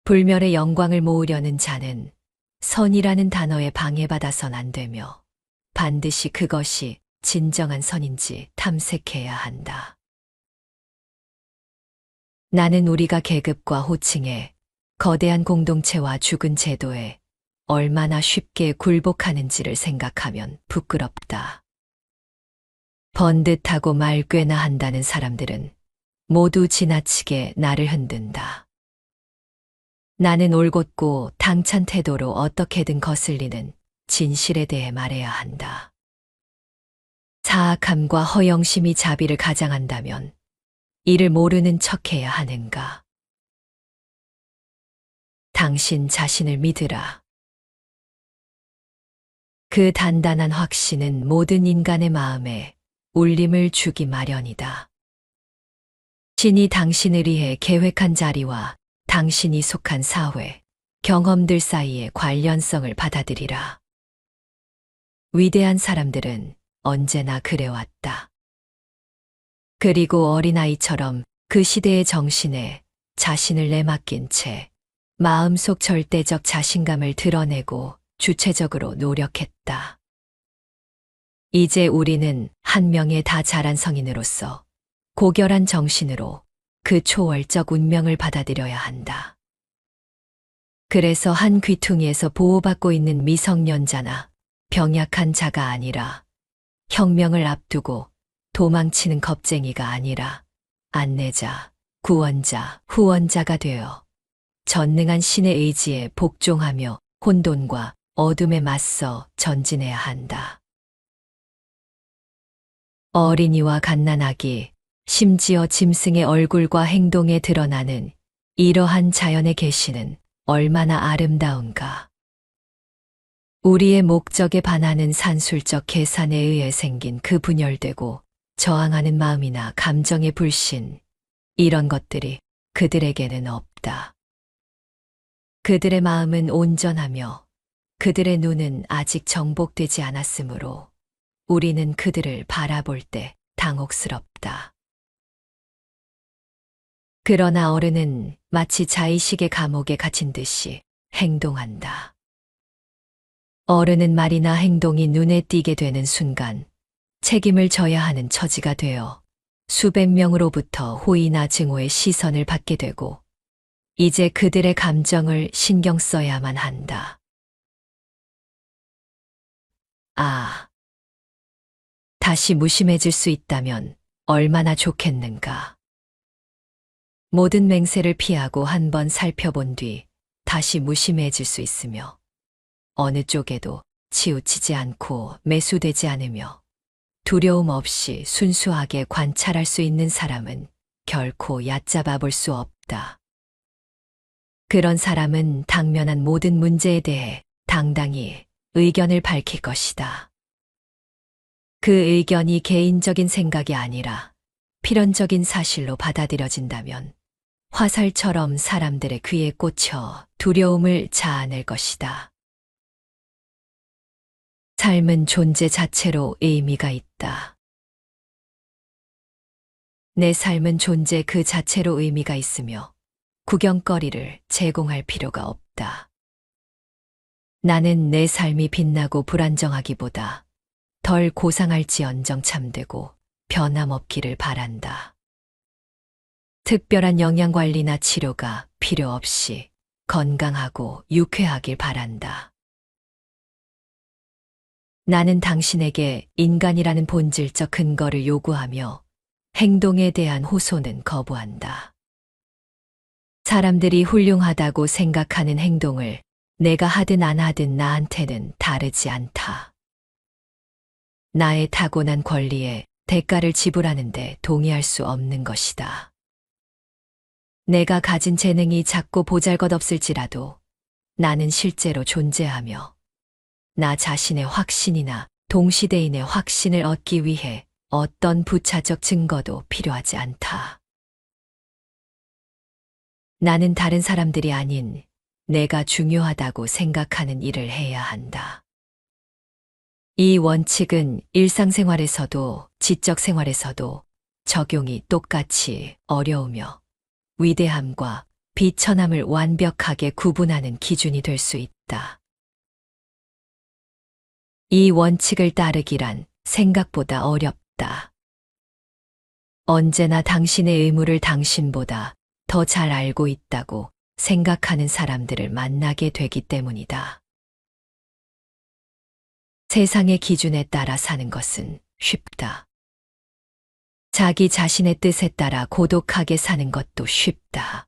불멸의 영광을 모으려는 자는 선이라는 단어에 방해받아선 안 되며 반드시 그것이 진정한 선인지 탐색해야 한다. 나는 우리가 계급과 호칭에 거대한 공동체와 죽은 제도에 얼마나 쉽게 굴복하는지를 생각하면 부끄럽다. 번듯하고 말 꽤나 한다는 사람들은 모두 지나치게 나를 흔든다. 나는 올곧고 당찬 태도로 어떻게든 거슬리는 진실에 대해 말해야 한다. 사악함과 허영심이 자비를 가장한다면 이를 모르는 척해야 하는가? 당신 자신을 믿으라. 그 단단한 확신은 모든 인간의 마음에 울림을 주기 마련이다. 신이 당신을 위해 계획한 자리와 당신이 속한 사회, 경험들 사이의 관련성을 받아들이라. 위대한 사람들은 언제나 그래왔다. 그리고 어린아이처럼 그 시대의 정신에 자신을 내맡긴 채 마음속 절대적 자신감을 드러내고 주체적으로 노력했다. 이제 우리는 한 명의 다 자란 성인으로서 고결한 정신으로 그 초월적 운명을 받아들여야 한다. 그래서 한 귀퉁이에서 보호받고 있는 미성년자나 병약한 자가 아니라 혁명을 앞두고 도망치는 겁쟁이가 아니라 안내자, 구원자, 후원자가 되어 전능한 신의 의지에 복종하며 혼돈과 어둠에 맞서 전진해야 한다. 어린이와 갓난아기, 심지어 짐승의 얼굴과 행동에 드러나는 이러한 자연의 계시는 얼마나 아름다운가. 우리의 목적에 반하는 산술적 계산에 의해 생긴 그 분열되고 저항하는 마음이나 감정의 불신, 이런 것들이 그들에게는 없다. 그들의 마음은 온전하며 그들의 눈은 아직 정복되지 않았으므로 우리는 그들을 바라볼 때 당혹스럽다. 그러나 어른은 마치 자의식의 감옥에 갇힌 듯이 행동한다. 어른은 말이나 행동이 눈에 띄게 되는 순간 책임을 져야 하는 처지가 되어 수백 명으로부터 호의나 증오의 시선을 받게 되고 이제 그들의 감정을 신경 써야만 한다. 다시 무심해질 수 있다면 얼마나 좋겠는가. 모든 맹세를 피하고 한번 살펴본 뒤 다시 무심해질 수 있으며 어느 쪽에도 치우치지 않고 매수되지 않으며 두려움 없이 순수하게 관찰할 수 있는 사람은 결코 얕잡아 볼 수 없다. 그런 사람은 당면한 모든 문제에 대해 당당히 의견을 밝힐 것이다. 그 의견이 개인적인 생각이 아니라 필연적인 사실로 받아들여진다면 화살처럼 사람들의 귀에 꽂혀 두려움을 자아낼 것이다. 삶은 존재 자체로 의미가 있다. 내 삶은 존재 그 자체로 의미가 있으며 구경거리를 제공할 필요가 없다. 나는 내 삶이 빛나고 불안정하기보다 덜 고상할지언정 참되고 변함없기를 바란다. 특별한 영양관리나 치료가 필요 없이 건강하고 유쾌하길 바란다. 나는 당신에게 인간이라는 본질적 근거를 요구하며 행동에 대한 호소는 거부한다. 사람들이 훌륭하다고 생각하는 행동을 내가 하든 안 하든 나한테는 다르지 않다. 나의 타고난 권리에 대가를 지불하는데 동의할 수 없는 것이다. 내가 가진 재능이 작고 보잘것없을지라도 나는 실제로 존재하며 나 자신의 확신이나 동시대인의 확신을 얻기 위해 어떤 부차적 증거도 필요하지 않다. 나는 다른 사람들이 아닌 내가 중요하다고 생각하는 일을 해야 한다. 이 원칙은 일상생활에서도 지적 생활에서도 적용이 똑같이 어려우며 위대함과 비천함을 완벽하게 구분하는 기준이 될 수 있다. 이 원칙을 따르기란 생각보다 어렵다. 언제나 당신의 의무를 당신보다 더 잘 알고 있다고 생각하는 사람들을 만나게 되기 때문이다. 세상의 기준에 따라 사는 것은 쉽다. 자기 자신의 뜻에 따라 고독하게 사는 것도 쉽다.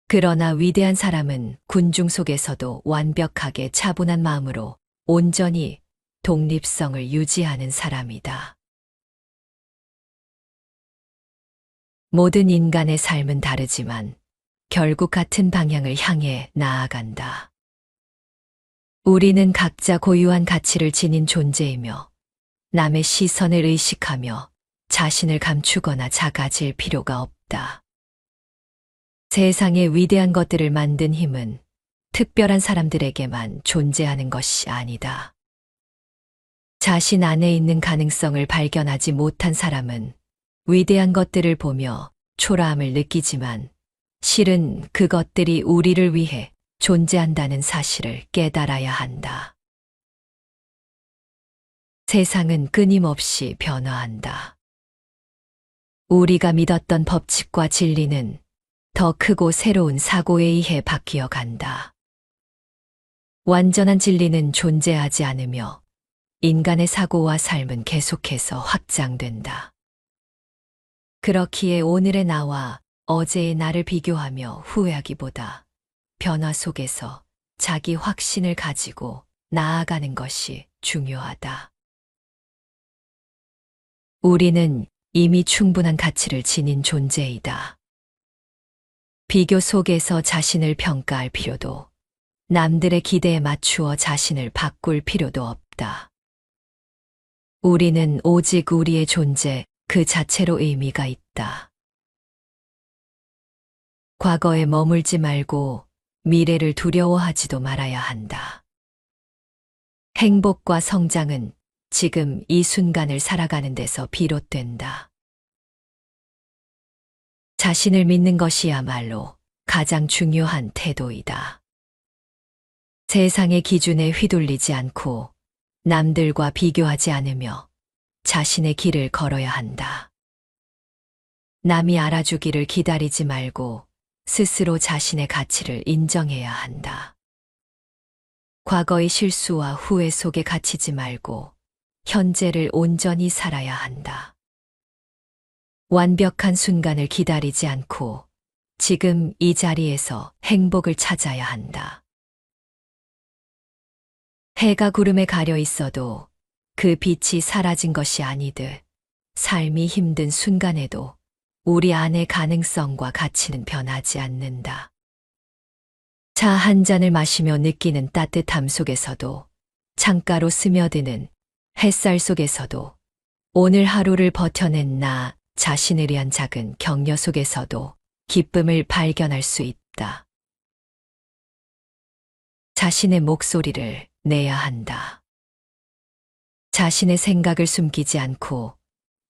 그러나 위대한 사람은 군중 속에서도 완벽하게 차분한 마음으로 온전히 독립성을 유지하는 사람이다. 모든 인간의 삶은 다르지만 결국 같은 방향을 향해 나아간다. 우리는 각자 고유한 가치를 지닌 존재이며 남의 시선을 의식하며 자신을 감추거나 작아질 필요가 없다. 세상의 위대한 것들을 만든 힘은 특별한 사람들에게만 존재하는 것이 아니다. 자신 안에 있는 가능성을 발견하지 못한 사람은 위대한 것들을 보며 초라함을 느끼지만 실은 그것들이 우리를 위해 존재한다는 사실을 깨달아야 한다. 세상은 끊임없이 변화한다. 우리가 믿었던 법칙과 진리는 더 크고 새로운 사고에 의해 바뀌어 간다. 완전한 진리는 존재하지 않으며 인간의 사고와 삶은 계속해서 확장된다. 그렇기에 오늘의 나와 어제의 나를 비교하며 후회하기보다 변화 속에서 자기 확신을 가지고 나아가는 것이 중요하다. 우리는 이미 충분한 가치를 지닌 존재이다. 비교 속에서 자신을 평가할 필요도, 남들의 기대에 맞추어 자신을 바꿀 필요도 없다. 우리는 오직 우리의 존재 그 자체로 의미가 있다. 과거에 머물지 말고 미래를 두려워하지도 말아야 한다. 행복과 성장은 지금 이 순간을 살아가는 데서 비롯된다. 자신을 믿는 것이야말로 가장 중요한 태도이다. 세상의 기준에 휘둘리지 않고 남들과 비교하지 않으며 자신의 길을 걸어야 한다. 남이 알아주기를 기다리지 말고 스스로 자신의 가치를 인정해야 한다. 과거의 실수와 후회 속에 갇히지 말고 현재를 온전히 살아야 한다. 완벽한 순간을 기다리지 않고 지금 이 자리에서 행복을 찾아야 한다. 해가 구름에 가려 있어도 그 빛이 사라진 것이 아니듯 삶이 힘든 순간에도 우리 안의 가능성과 가치는 변하지 않는다. 차 한 잔을 마시며 느끼는 따뜻함 속에서도, 창가로 스며드는 햇살 속에서도, 오늘 하루를 버텨낸 나 자신을 위한 작은 격려 속에서도 기쁨을 발견할 수 있다. 자신의 목소리를 내야 한다. 자신의 생각을 숨기지 않고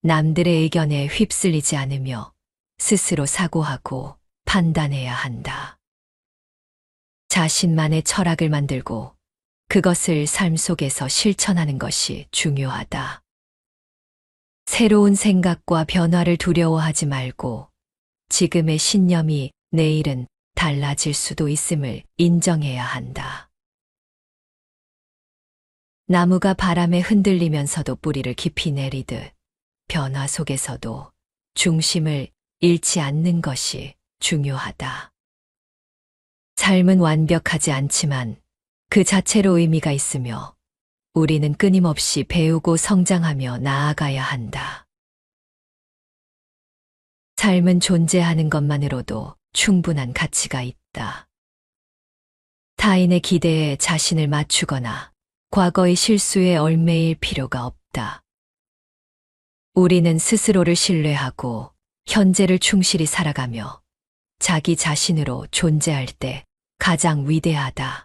남들의 의견에 휩쓸리지 않으며 스스로 사고하고 판단해야 한다. 자신만의 철학을 만들고 그것을 삶 속에서 실천하는 것이 중요하다. 새로운 생각과 변화를 두려워하지 말고 지금의 신념이 내일은 달라질 수도 있음을 인정해야 한다. 나무가 바람에 흔들리면서도 뿌리를 깊이 내리듯 변화 속에서도 중심을 잃지 않는 것이 중요하다. 삶은 완벽하지 않지만 그 자체로 의미가 있으며 우리는 끊임없이 배우고 성장하며 나아가야 한다. 삶은 존재하는 것만으로도 충분한 가치가 있다. 타인의 기대에 자신을 맞추거나 과거의 실수에 얽매일 필요가 없다. 우리는 스스로를 신뢰하고 현재를 충실히 살아가며 자기 자신으로 존재할 때 가장 위대하다.